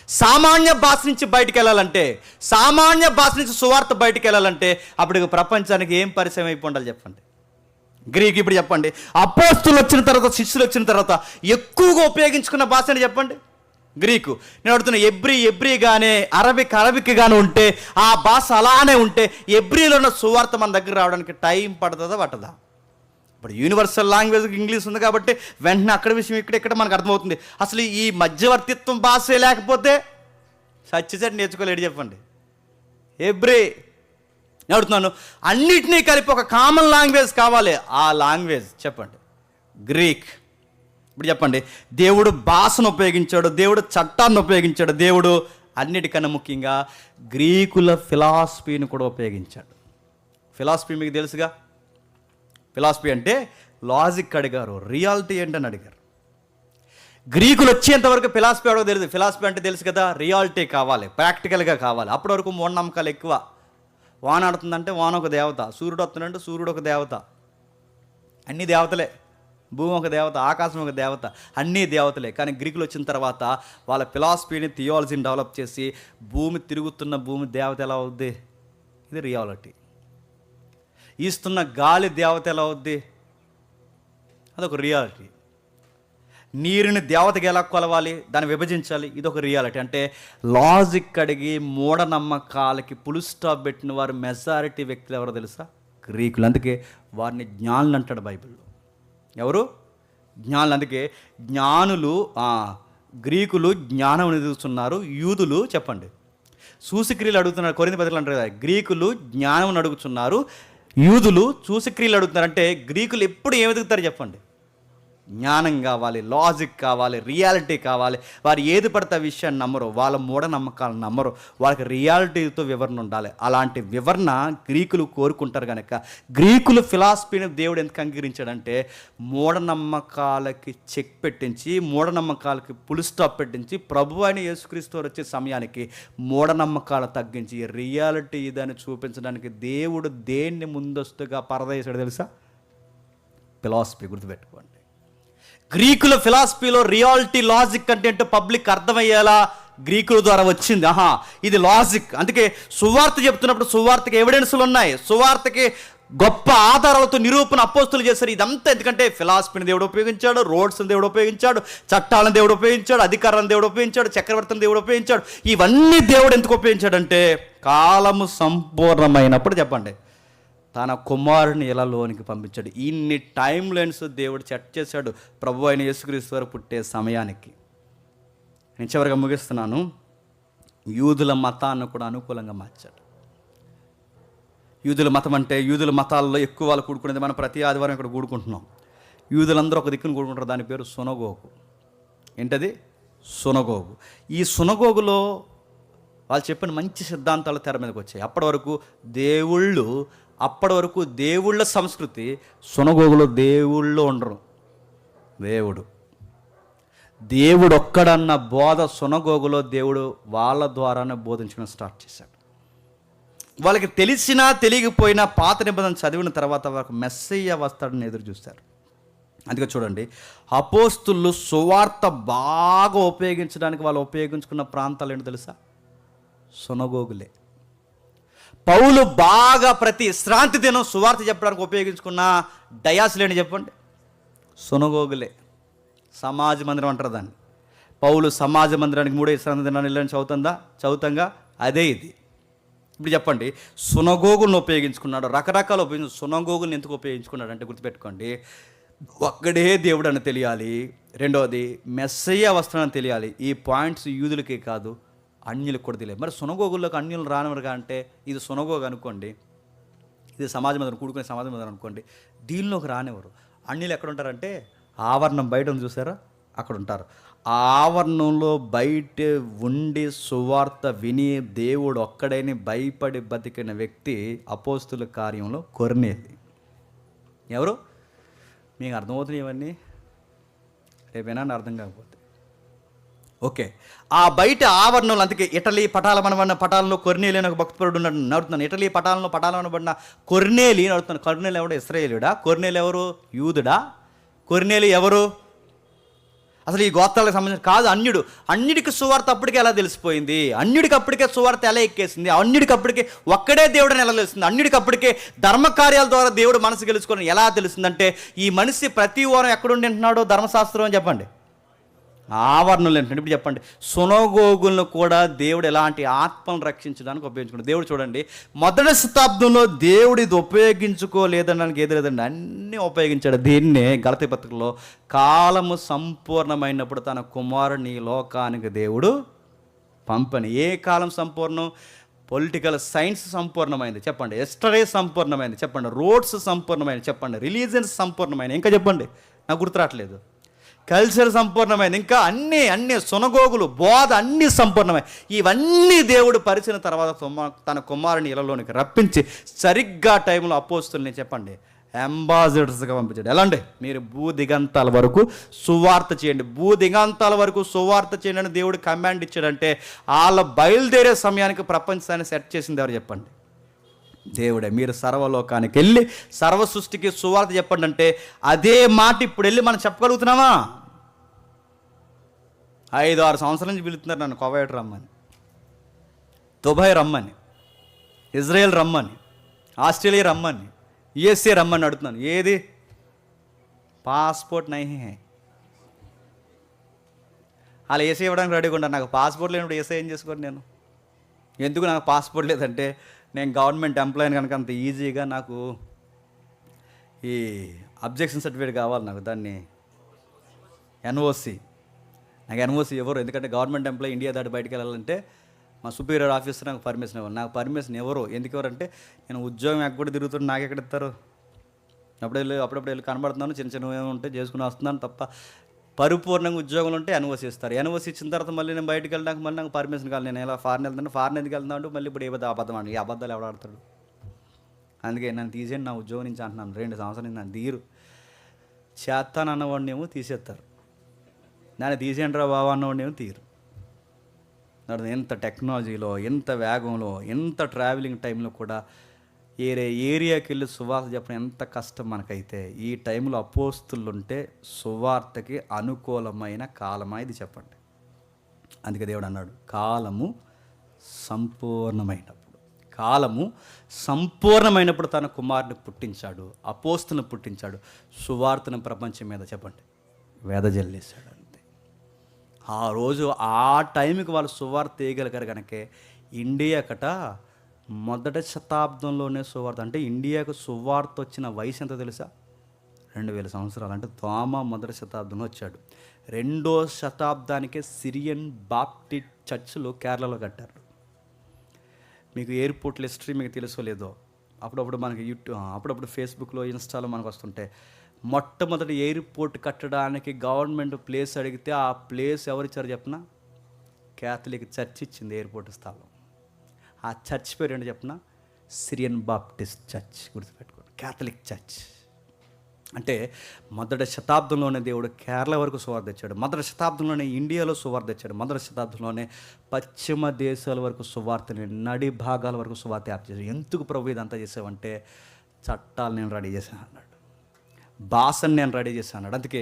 సామాన్య భాష నుంచి బయటికి వెళ్ళాలంటే, సామాన్య భాష నుంచి సువార్త బయటికి వెళ్ళాలంటే అప్పుడు ప్రపంచానికి ఏం పరిచయం అయిపోయి ఉండాలి చెప్పండి? గ్రీక్. ఇప్పుడు చెప్పండి, అపోస్తులు వచ్చిన తర్వాత, శిష్యులు వచ్చిన తర్వాత ఎక్కువగా ఉపయోగించుకున్న భాష అని చెప్పండి? గ్రీకు. నేను అడుగుతున్నా, ఎబ్రీ కానీ అరబిక్ కానీ ఉంటే, ఆ భాష అలానే ఉంటే ఎబ్రీలో ఉన్న సువార్త మన దగ్గర రావడానికి టైం పడుతుందా పట్టదా? ఇప్పుడు యూనివర్సల్ లాంగ్వేజ్ ఇంగ్లీష్ ఉంది కాబట్టి వెంటనే అక్కడ విషయం ఇక్కడ మనకు అర్థమవుతుంది. అసలు ఈ మధ్యవర్తిత్వం భాషే లేకపోతే సచ్చిసెట్ నేర్చుకోలేడు చెప్పండి. ఎబ్రీ నేను అడుగుతున్నాను, అన్నిటినీ కలిపి ఒక కామన్ లాంగ్వేజ్ కావాలి. ఆ లాంగ్వేజ్ చెప్పండి, గ్రీక్. ఇప్పుడు చెప్పండి, దేవుడు భాషను ఉపయోగించాడు, దేవుడు చట్టాన్ని ఉపయోగించాడు, దేవుడు అన్నిటికన్నా ముఖ్యంగా గ్రీకుల ఫిలాసఫీని కూడా ఉపయోగించాడు. ఫిలాసఫీ మీకు తెలుసుగా. ఫిలాసఫీ అంటే లాజిక్ అడిగారు, రియాలిటీ ఏంటని అడిగారు. గ్రీకులు వచ్చేంతవరకు ఫిలాసఫీ అడగ తెలియదు. ఫిలాసఫీ అంటే తెలుసు కదా, రియాలిటీ కావాలి, ప్రాక్టికల్గా కావాలి. అప్పటి వరకు మూఢనమ్మకాలు ఎక్కువ. వాన ఆడుతుందంటే వాన ఒక దేవత, సూర్యుడు వస్తుందంటే సూర్యుడు ఒక దేవత, అన్ని దేవతలే. భూమి ఒక దేవత, ఆకాశం ఒక దేవత, అన్నీ దేవతలే. కానీ గ్రీకులు వచ్చిన తర్వాత వాళ్ళ ఫిలాసఫీని, థియాలజీని డెవలప్ చేసి భూమి తిరుగుతున్న భూమి దేవత ఎలా అవుద్ది, ఇది రియాలిటీ. ఈస్తున్న గాలి దేవత ఎలా అవుద్ది, అదొక రియాలిటీ. నీరుని దేవతకి ఎలా కొలవాలి, దాన్ని విభజించాలి, ఇదొక రియాలిటీ. అంటే లాజిక్ అడిగి మూఢనమ్మకాలకి పుల్ స్టాప్ పెట్టిన వారు మెజారిటీ వ్యక్తులు ఎవరో తెలుసా? గ్రీకులు. అందుకే వారిని జ్ఞానులు అంటాడు బైబిల్లో. ఎవరు? జ్ఞానులు. అందుకే జ్ఞానులు, గ్రీకులు జ్ఞానం ఎదుగుతున్నారు, యూదులు చెప్పండి సూచక్రియలు అడుగుతున్నారు. కొరింథీ పత్రికలో అంటారు కదా, గ్రీకులు జ్ఞానం అడుగుతున్నారు, యూదులు సూచక్రియలు అడుగుతున్నారు. అంటే గ్రీకులు ఎప్పుడు ఏమి ఎదుగుతారు చెప్పండి? జ్ఞానం కావాలి, లాజిక్ కావాలి, రియాలిటీ కావాలి. వారు ఏది పడితే విషయాన్ని నమ్మరు, వాళ్ళ మూఢనమ్మకాలను నమ్మరు, వాళ్ళకి రియాలిటీతో వివరణ ఉండాలి. అలాంటి వివరణ గ్రీకులు కోరుకుంటారు కనుక గ్రీకులు ఫిలాసఫీని దేవుడు ఎందుకు అంగీకరించాడంటే మూఢనమ్మకాలకి చెక్ పెట్టించి, మూఢనమ్మకాలకి పుల్ స్టాప్ పెట్టించి, ప్రభు అయిన యేసుక్రీస్తు వచ్చే సమయానికి మూఢనమ్మకాలు తగ్గించి రియాలిటీ ఇదని చూపించడానికి దేవుడు దేన్ని ముందస్తుగా పరదేశాడు తెలుసా? ఫిలాసఫీ. గుర్తుపెట్టుకోండి, గ్రీకుల ఫిలాసఫీలో రియాలిటీ, లాజిక్ అంటే ఏంటో పబ్లిక్ అర్థమయ్యేలా గ్రీకుల ద్వారా వచ్చింది. ఇది లాజిక్. అందుకే సువార్త చెప్తున్నప్పుడు సువార్తకి ఎవిడెన్స్లు ఉన్నాయి, సువార్తకి గొప్ప ఆధారాలతో నిరూపణ అపోస్తులు చేశారు. ఇదంతా ఎందుకంటే ఫిలాసఫీని దేవుడు ఉపయోగించాడు, రోడ్స్ని దేవుడు ఉపయోగించాడు, చట్టాలను దేవుడు ఉపయోగించాడు, అధికారాలను దేవుడు ఉపయోగించాడు, చక్రవర్తిని దేవుడు ఉపయోగించాడు. ఇవన్నీ దేవుడు ఎందుకు ఉపయోగించాడంటే కాలము సంపూర్ణమైనప్పుడు చెప్పండి తన కుమారుని ఎలా లోనికి పంపించాడు. ఇన్ని టైం లైన్స్ దేవుడు సెట్ చేశాడు ప్రభు అయిన యేసుక్రీస్తు వారు పుట్టే సమయానికి. నేను చివరిగా ముగిస్తున్నాను. యూదుల మతాన్ని కూడా అనుకూలంగా మార్చాడు. యూదుల మతం అంటే యూదుల మతాల్లో ఎక్కువ వాళ్ళు కూడుకునేది మనం ప్రతి ఆదివారం ఇక్కడ కూడుకుంటున్నాం. యూదులందరూ ఒక దిక్కును కూడుకుంటారు, దాని పేరు సునగోగు. ఏంటది? సునగోగు. ఈ సునగోగులో వాళ్ళు చెప్పిన మంచి సిద్ధాంతాలు తెర మీదకి వచ్చాయి. అప్పటి వరకు దేవుళ్ళ సంస్కృతి. సునగోగులో దేవుళ్ళు ఉండరు, దేవుడు ఒక్కడన్న బోధ సునగోగులో దేవుడు వాళ్ళ ద్వారానే బోధించడం స్టార్ట్ చేశాడు. వాళ్ళకి తెలిసినా తెలియకపోయినా పాత నిబంధన చదివిన తర్వాత వాళ్ళకి మెస్సయ్య వస్తాడని ఎదురు చూస్తారు. అందుకే చూడండి, అపోస్తులు సువార్త బాగా ఉపయోగించడానికి వాళ్ళు ఉపయోగించుకున్న ప్రాంతాలు ఏంటో తెలుసా? సునగోగులే. పౌలు బాగా ప్రతి శ్రాంతి దినం సువార్త చెప్పడానికి ఉపయోగించుకున్న డయాస్లు ఏంటి చెప్పండి? సునగోగులే. సమాజ మందిరం అంటారు దాన్ని. పౌలు సమాజ మందిరానికి 3 శ్రాంతి దినాన్ని వెళ్ళని చదువుతంగా అదే ఇది. ఇప్పుడు చెప్పండి, సునగోగులను ఉపయోగించుకున్నాడు, రకరకాల సునగోగులను ఎందుకు ఉపయోగించుకున్నాడు అంటే గుర్తుపెట్టుకోండి, ఒక్కడే దేవుడు అని తెలియాలి, రెండవది మెస్సయ్య వస్త్రాన్ని తెలియాలి. ఈ పాయింట్స్ యూదులకే కాదు అన్యులకు కూడా తెలియదు. మరి సునగోగుల్లోకి అన్యులు రానివరుగా అంటే ఇది సునగోగు అనుకోండి, ఇది సమాజ మందిరం, కూడుకునే సమాజ మందిరం అనుకోండి, దీనిలోకి రానివ్వరు. అన్యులు ఎక్కడ ఉంటారంటే ఆవరణం బయట ఉంది చూసారా, అక్కడ ఉంటారు. ఆవరణంలో బయట ఉండి సువార్త విని దేవుడు ఒక్కడైనా భయపడి బతికిన వ్యక్తి అపోస్తుల కార్యంలో కొర్నేలి. ఎవరు? మీకు అర్థమవుతున్నాయి ఇవన్నీ? రేపైనా అర్థం కాకపోతే ఓకే. ఆ బయట ఆవరణంలో, అందుకే ఇటలీ పటాలంలో కొర్నేలి అని ఒక భక్తుడు ఉన్నాడు. నడుతున్నాను, ఇటలీ పటాలనబడిన కొర్నేలి నడుతున్నాను. కొర్నేలి ఎవడు? ఇశ్రాయేలుడా? కొర్నేలి ఎవరు? యూదుడా? కొర్నేలి ఎవరు? అసలు ఈ గోత్రాలకు సంబంధించిన కాదు, అన్యుడు. అన్యుడికి సువార్త అప్పటికే ఎలా తెలిసిపోయింది? అన్యుడికి అప్పటికే సువార్త ఎలా ఎక్కేసింది? అన్యుడికి అప్పటికే ఒక్కడే దేవుడని ఎలా తెలుస్తుంది? అన్యుడికి అప్పటికే ధర్మకార్యాల ద్వారా దేవుడు మనసు గెలుచుకొని ఎలా తెలుస్తుందంటే, ఈ మనిషి ప్రతి వారం ఎక్కడుండి ఉంటున్నాడో ధర్మశాస్త్రం అని చెప్పండి, ఆవరణలు ఏంటంటే ఇప్పుడు చెప్పండి, సునగోగులను కూడా దేవుడు ఎలాంటి ఆత్మలను రక్షించడానికి ఉపయోగించుకున్నాడు. దేవుడు చూడండి, మొదటి శతాబ్దంలో దేవుడు ఇది ఉపయోగించుకోలేదనడానికి ఏది లేదండి, అన్నీ ఉపయోగించాడు. దీన్నే గలతీ పత్రికలో కాలము సంపూర్ణమైనప్పుడు తన కుమారుని లోకానికి దేవుడు పంపని. ఏ కాలం సంపూర్ణం? పొలిటికల్ సైన్స్ సంపూర్ణమైంది చెప్పండి, ఎస్టరే సంపూర్ణమైంది చెప్పండి, రోడ్స్ సంపూర్ణమైంది చెప్పండి, రిలీజియన్స్ సంపూర్ణమైంది, ఇంకా చెప్పండి, నాకు గుర్తురావట్లేదు, కల్చర్ సంపూర్ణమైంది, ఇంకా అన్నీ సునగోగులు, బోధ అన్నీ సంపూర్ణమై, ఇవన్నీ దేవుడు పరిచిన తర్వాత తన కుమారుని ఇళ్లలోనికి రప్పించి సరిగ్గా టైంలో అపోస్తుల్ని చెప్పండి అంబాసిడర్స్గా పంపించాడు. ఎలా అండి? మీరు భూదిగంతాల వరకు సువార్త చేయండి, భూదిగంతాల వరకు సువార్త చేయండి అని దేవుడు కమాండ్ ఇచ్చాడంటే వాళ్ళ బయలుదేరే సమయానికి ప్రపంచాన్ని సెట్ చేసింది ఎవరు చెప్పండి? దేవుడే. మీరు సర్వలోకానికి వెళ్ళి సర్వ సృష్టికి సువార్త చెప్పండి అంటే అదే మాట ఇప్పుడు వెళ్ళి మనం చెప్పగలుగుతున్నామా? 5-6 సంవత్సరాల నుంచి పిలుస్తున్నారు నన్ను కువైట్ రమ్మని, దుబాయ్ రమ్మని, ఇజ్రాయెల్ రమ్మని, ఆస్ట్రేలియా రమ్మని, యుఎస్ఏ రమ్మని అడుగుతున్నాను. ఏది? పాస్పోర్ట్ నహీ హై. అలా ఏసీ ఇవ్వడానికి రెడీగా ఉంటాను. నాకు పాస్పోర్ట్ లేనప్పుడు ఏసీ ఏం చేసుకోండి నేను? ఎందుకు నాకు పాస్పోర్ట్ లేదంటే నేను గవర్నమెంట్ ఎంప్లాయీని కనుక అంత ఈజీగా నాకు ఈ అబ్జెక్షన్ సర్టిఫికేట్ కావాలి. నాకు దాన్ని ఎన్ఓసి, నాకు ఎన్ఓసి ఎవరు? ఎందుకంటే గవర్నమెంట్ ఎంప్లాయీ ఇండియా దాటి బయటకు వెళ్ళాలంటే మా సుపీరియర్ ఆఫీసర్ నాకు పర్మిషన్ ఇవ్వాలి. నాకు పర్మిషన్ ఎవరు? ఎందుకు ఎవరంటే నేను ఉద్యోగం ఎక్కడ తిరుగుతుంటే నాకు ఎక్కడ ఇస్తారు? అప్పుడప్పుడు వెళ్ళి కనబడుతున్నాను, చిన్న చిన్నవి ఉంటే చేసుకుని వస్తున్నాను తప్ప పరిపూర్ణంగా ఉద్యోగంలో ఉంటే ఎన్ఓసి ఇస్తారు. ఎన్ఓసి ఇచ్చిన తర్వాత మళ్ళీ నేను బయటకు వెళ్ళడానికి మళ్ళీ నాకు పర్మిషన్ కావాలి. నేను ఎలా ఫారెన్ వెళ్తాను, ఫారెన్ ఎందుకు వెళ్తాను అంటే మళ్ళీ ఇప్పుడు అబద్ధం అండి. ఈ అబద్ధాలు ఎవడు ఆడతాడు? అందుకే నన్ను తీసేయండి నా ఉద్యోగం నుంచి అంటున్నాను. 2 సంవత్సరాలు నన్ను తీరు చేస్తానన్నవాడిని ఏమో తీసేస్తారు, నన్ను తీసేయండి రా బాబా అన్నవాడిని ఏమో తీరు. ఎంత టెక్నాలజీలో, ఎంత వేగంలో, ఎంత ట్రావెలింగ్ టైంలో కూడా ఏరియాకి వెళ్ళి సువార్త చెప్పడం ఎంత కష్టం మనకైతే, ఈ టైంలో అపోస్తులు ఉంటే సువార్తకి అనుకూలమైన కాలమా ఇది చెప్పండి. అందుకే దేవుడు అన్నాడు కాలము సంపూర్ణమైనప్పుడు, కాలము సంపూర్ణమైనప్పుడు తన కుమారుని పుట్టించాడు, అపోస్తులను పుట్టించాడు, సువార్తను ప్రపంచం మీద చెప్పండి వెదజల్లేశాడు. అంతే. ఆ రోజు ఆ టైంకి వాళ్ళు సువార్త తీయగలిగారు కనుకే ఇండియాకట మొదటి శతాబ్దంలోనే సువార్త, అంటే ఇండియాకు సువార్త వచ్చిన వయసు ఎంత తెలుసా? 2000 సంవత్సరాలు. అంటే తోమా మొదటి శతాబ్దంలో వచ్చాడు. 2వ శతాబ్దానికే సిరియన్ బాప్టిస్ట్ చర్చ్లు కేరళలో కట్టారు. మీకు ఎయిర్పోర్ట్ల హిస్టరీ మీకు తెలుసో లేదో, అప్పుడప్పుడు మనకి అప్పుడప్పుడు ఫేస్బుక్లో, ఇన్స్టాలో మనకు వస్తుంటే మొట్టమొదటి ఎయిర్పోర్ట్ కట్టడానికి గవర్నమెంట్ ప్లేస్ అడిగితే ఆ ప్లేస్ ఎవరు ఇచ్చారు చెప్పిన? క్యాథలిక్ చర్చ్ ఇచ్చింది ఎయిర్పోర్ట్ స్థలం. ఆ చర్చ్ పేరు ఏంటో చెప్పిన? Syrian Baptist church. గుర్తుపెట్టుకోండి, క్యాథలిక్ చర్చ్. అంటే మొదటి శతాబ్దంలోనే దేవుడు కేరళ వరకు సువార్త తెచ్చాడు, మొదటి శతాబ్దంలోనే ఇండియాలో సువార్త తెచ్చాడు, మొదటి శతాబ్దంలోనే పశ్చిమ దేశాల వరకు సువార్తని, నడి భాగాల వరకు సువార్త వ్యాప్తి చేశాడు. ఎందుకు ప్రభు ఇదంతా చేసావంటే చట్టాలు నేను రెడీ చేశాను అన్నాడు, భాషను నేను రెడీ చేశాను అన్నాడు. అందుకే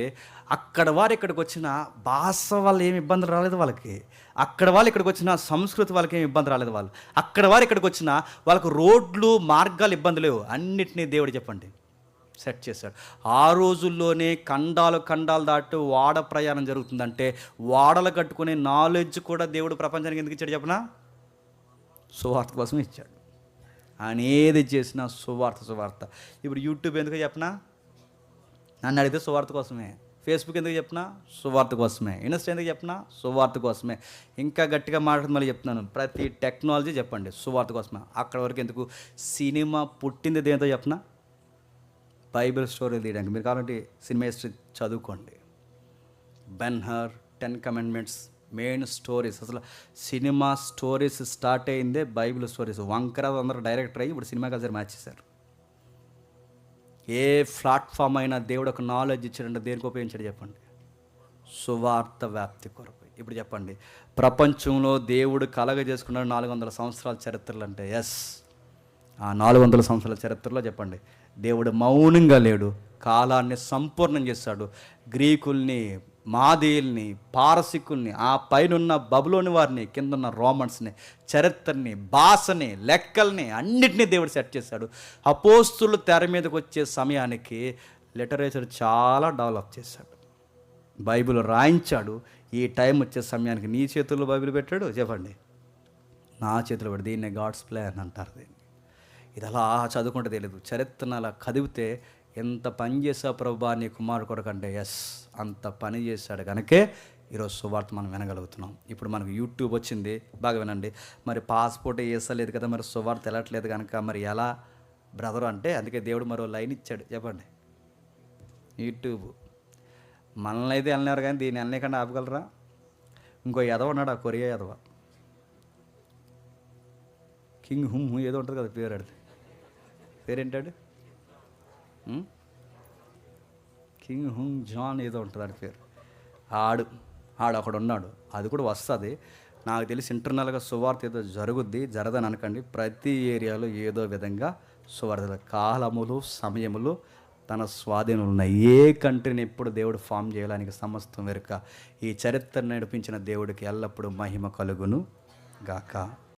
అక్కడ వారు ఇక్కడికి వచ్చిన భాష వల్ల ఏమి ఇబ్బందులు రాలేదు వాళ్ళకి, అక్కడ వాళ్ళు ఇక్కడికి వచ్చిన సంస్కృతి వాళ్ళకి ఏమి ఇబ్బంది రాలేదు, వాళ్ళు అక్కడ వారు ఇక్కడికి వచ్చిన వాళ్ళకు రోడ్లు మార్గాలు ఇబ్బంది లేవు, అన్నిటినీ దేవుడు చెప్పండి సెట్ చేశాడు. ఆ రోజుల్లోనే ఖండాలు దాటి వాడ ప్రయాణం జరుగుతుందంటే వాడలు కట్టుకునే నాలెడ్జ్ కూడా దేవుడు ప్రపంచానికి ఎందుకు ఇచ్చాడు చెప్పనా? సువార్త కోసం ఇచ్చాడు. ఆయన ఏది చేసినా సువార్త. ఇప్పుడు యూట్యూబ్ ఎందుకు చెప్పనా? నన్ను అడిగితే సువార్త కోసమే. ఫేస్బుక్ ఎందుకు చెప్పినా? సువార్త కోసమే. ఇన్స్టా ఎందుకు చెప్పినా? సువార్త కోసమే. ఇంకా గట్టిగా మాట్లాడుతూ మళ్ళీ చెప్తున్నాను, ప్రతి టెక్నాలజీ చెప్పండి సువార్త కోసమే. అక్కడ వరకు ఎందుకు? సినిమా పుట్టింది దేంతో చెప్పినా? బైబిల్ స్టోరీలు తీయడానికి. మీరు కాబట్టి సినిమా హిస్టరీ చదువుకోండి. Ben-Hur, 10 commandments, main stories. అసలు సినిమా స్టోరీస్ స్టార్ట్ అయిందే బైబిల్ స్టోరీస్. వంకర అందరూ డైరెక్టర్ అయ్యి ఇప్పుడు సినిమా కల్చర్ మార్చేశారు. ఏ ప్లాట్ఫామ్ అయినా దేవుడు ఒక నాలెడ్జ్ ఇచ్చాడంటే దేనికి ఉపయోగించాడు చెప్పండి? సువార్త వ్యాప్తి కొరకు. ఇప్పుడు చెప్పండి, ప్రపంచంలో దేవుడు కలగజేసుకున్నాడు 400 సంవత్సరాల చరిత్రలు అంటే ఎస్, ఆ 400 సంవత్సరాల చరిత్రలో చెప్పండి దేవుడు మౌనంగా లేడు, కాలాన్ని సంపూర్ణం చేశాడు. గ్రీకుల్ని, మాదీయుల్ని, పారసికుల్ని, ఆ పైనున్న బబులోని వారిని, కిందన్న రోమన్స్ని, చరిత్రని, భాషని, లెక్కల్ని అన్నిటినీ దేవుడు సెట్ చేశాడు. అపోస్తులు తెర మీదకి వచ్చే సమయానికి లిటరేచర్ చాలా డెవలప్ చేశాడు, బైబిల్ రాయించాడు. ఈ టైం వచ్చే సమయానికి నీ చేతుల్లో బైబిల్ పెట్టాడు, చెప్పండి, నా చేతిలో పెట్టి. దీన్నే గాడ్స్ ప్లాన్ అంటారు. దీన్ని ఇది అలా చదువుకుంటే తెలియదు, చరిత్రను అలా కదిపితే ఎంత పని చేసావు ప్రభా నీ కుమారుడు కొరకంటే, ఎస్ అంత పని చేశాడు కనుకే ఈరోజు సువార్త మనం వినగలుగుతున్నాం. ఇప్పుడు మనకు యూట్యూబ్ వచ్చింది, బాగా వినండి. మరి పాస్పోర్ట్ వేసలేదు కదా, మరి సువార్త వెళ్ళట్లేదు కనుక మరి ఎలా బ్రదరు అంటే, అందుకే దేవుడు మరో లైన్ ఇచ్చాడు, చెప్పండి, యూట్యూబ్. మనల్ని అయితే వెళ్ళినారు కానీ దీన్ని వెళ్ళకుండా ఆపగలరా? ఇంకో ఎదవ ఉన్నాడు, ఆ కొరియా ఎదవ, కింగ్ హుమ్ ఏదో ఉంటుంది కదా పేరు, అడితే పేరేంటాడు, కింగ్ హుంగ్ జాన్ ఏదో ఉంటుంది ఆడి పేరు. ఆడు అక్కడ ఉన్నాడు. అది కూడా వస్తుంది నాకు తెలిసి. ఇంటర్నల్గా సువార్త ఏదో జరగదని అనకండి. ప్రతి ఏరియాలో ఏదో విధంగా సువార్త, కాలములు సమయములు తన స్వాధీనంలో ఉన్నాయి. ఏ కంట్రీని ఎప్పుడు దేవుడు ఫామ్ చేయడానికి సమస్తం వెనుక ఈ చరిత్ర నడిపించిన దేవుడికి ఎల్లప్పుడూ మహిమ కలుగును గాక.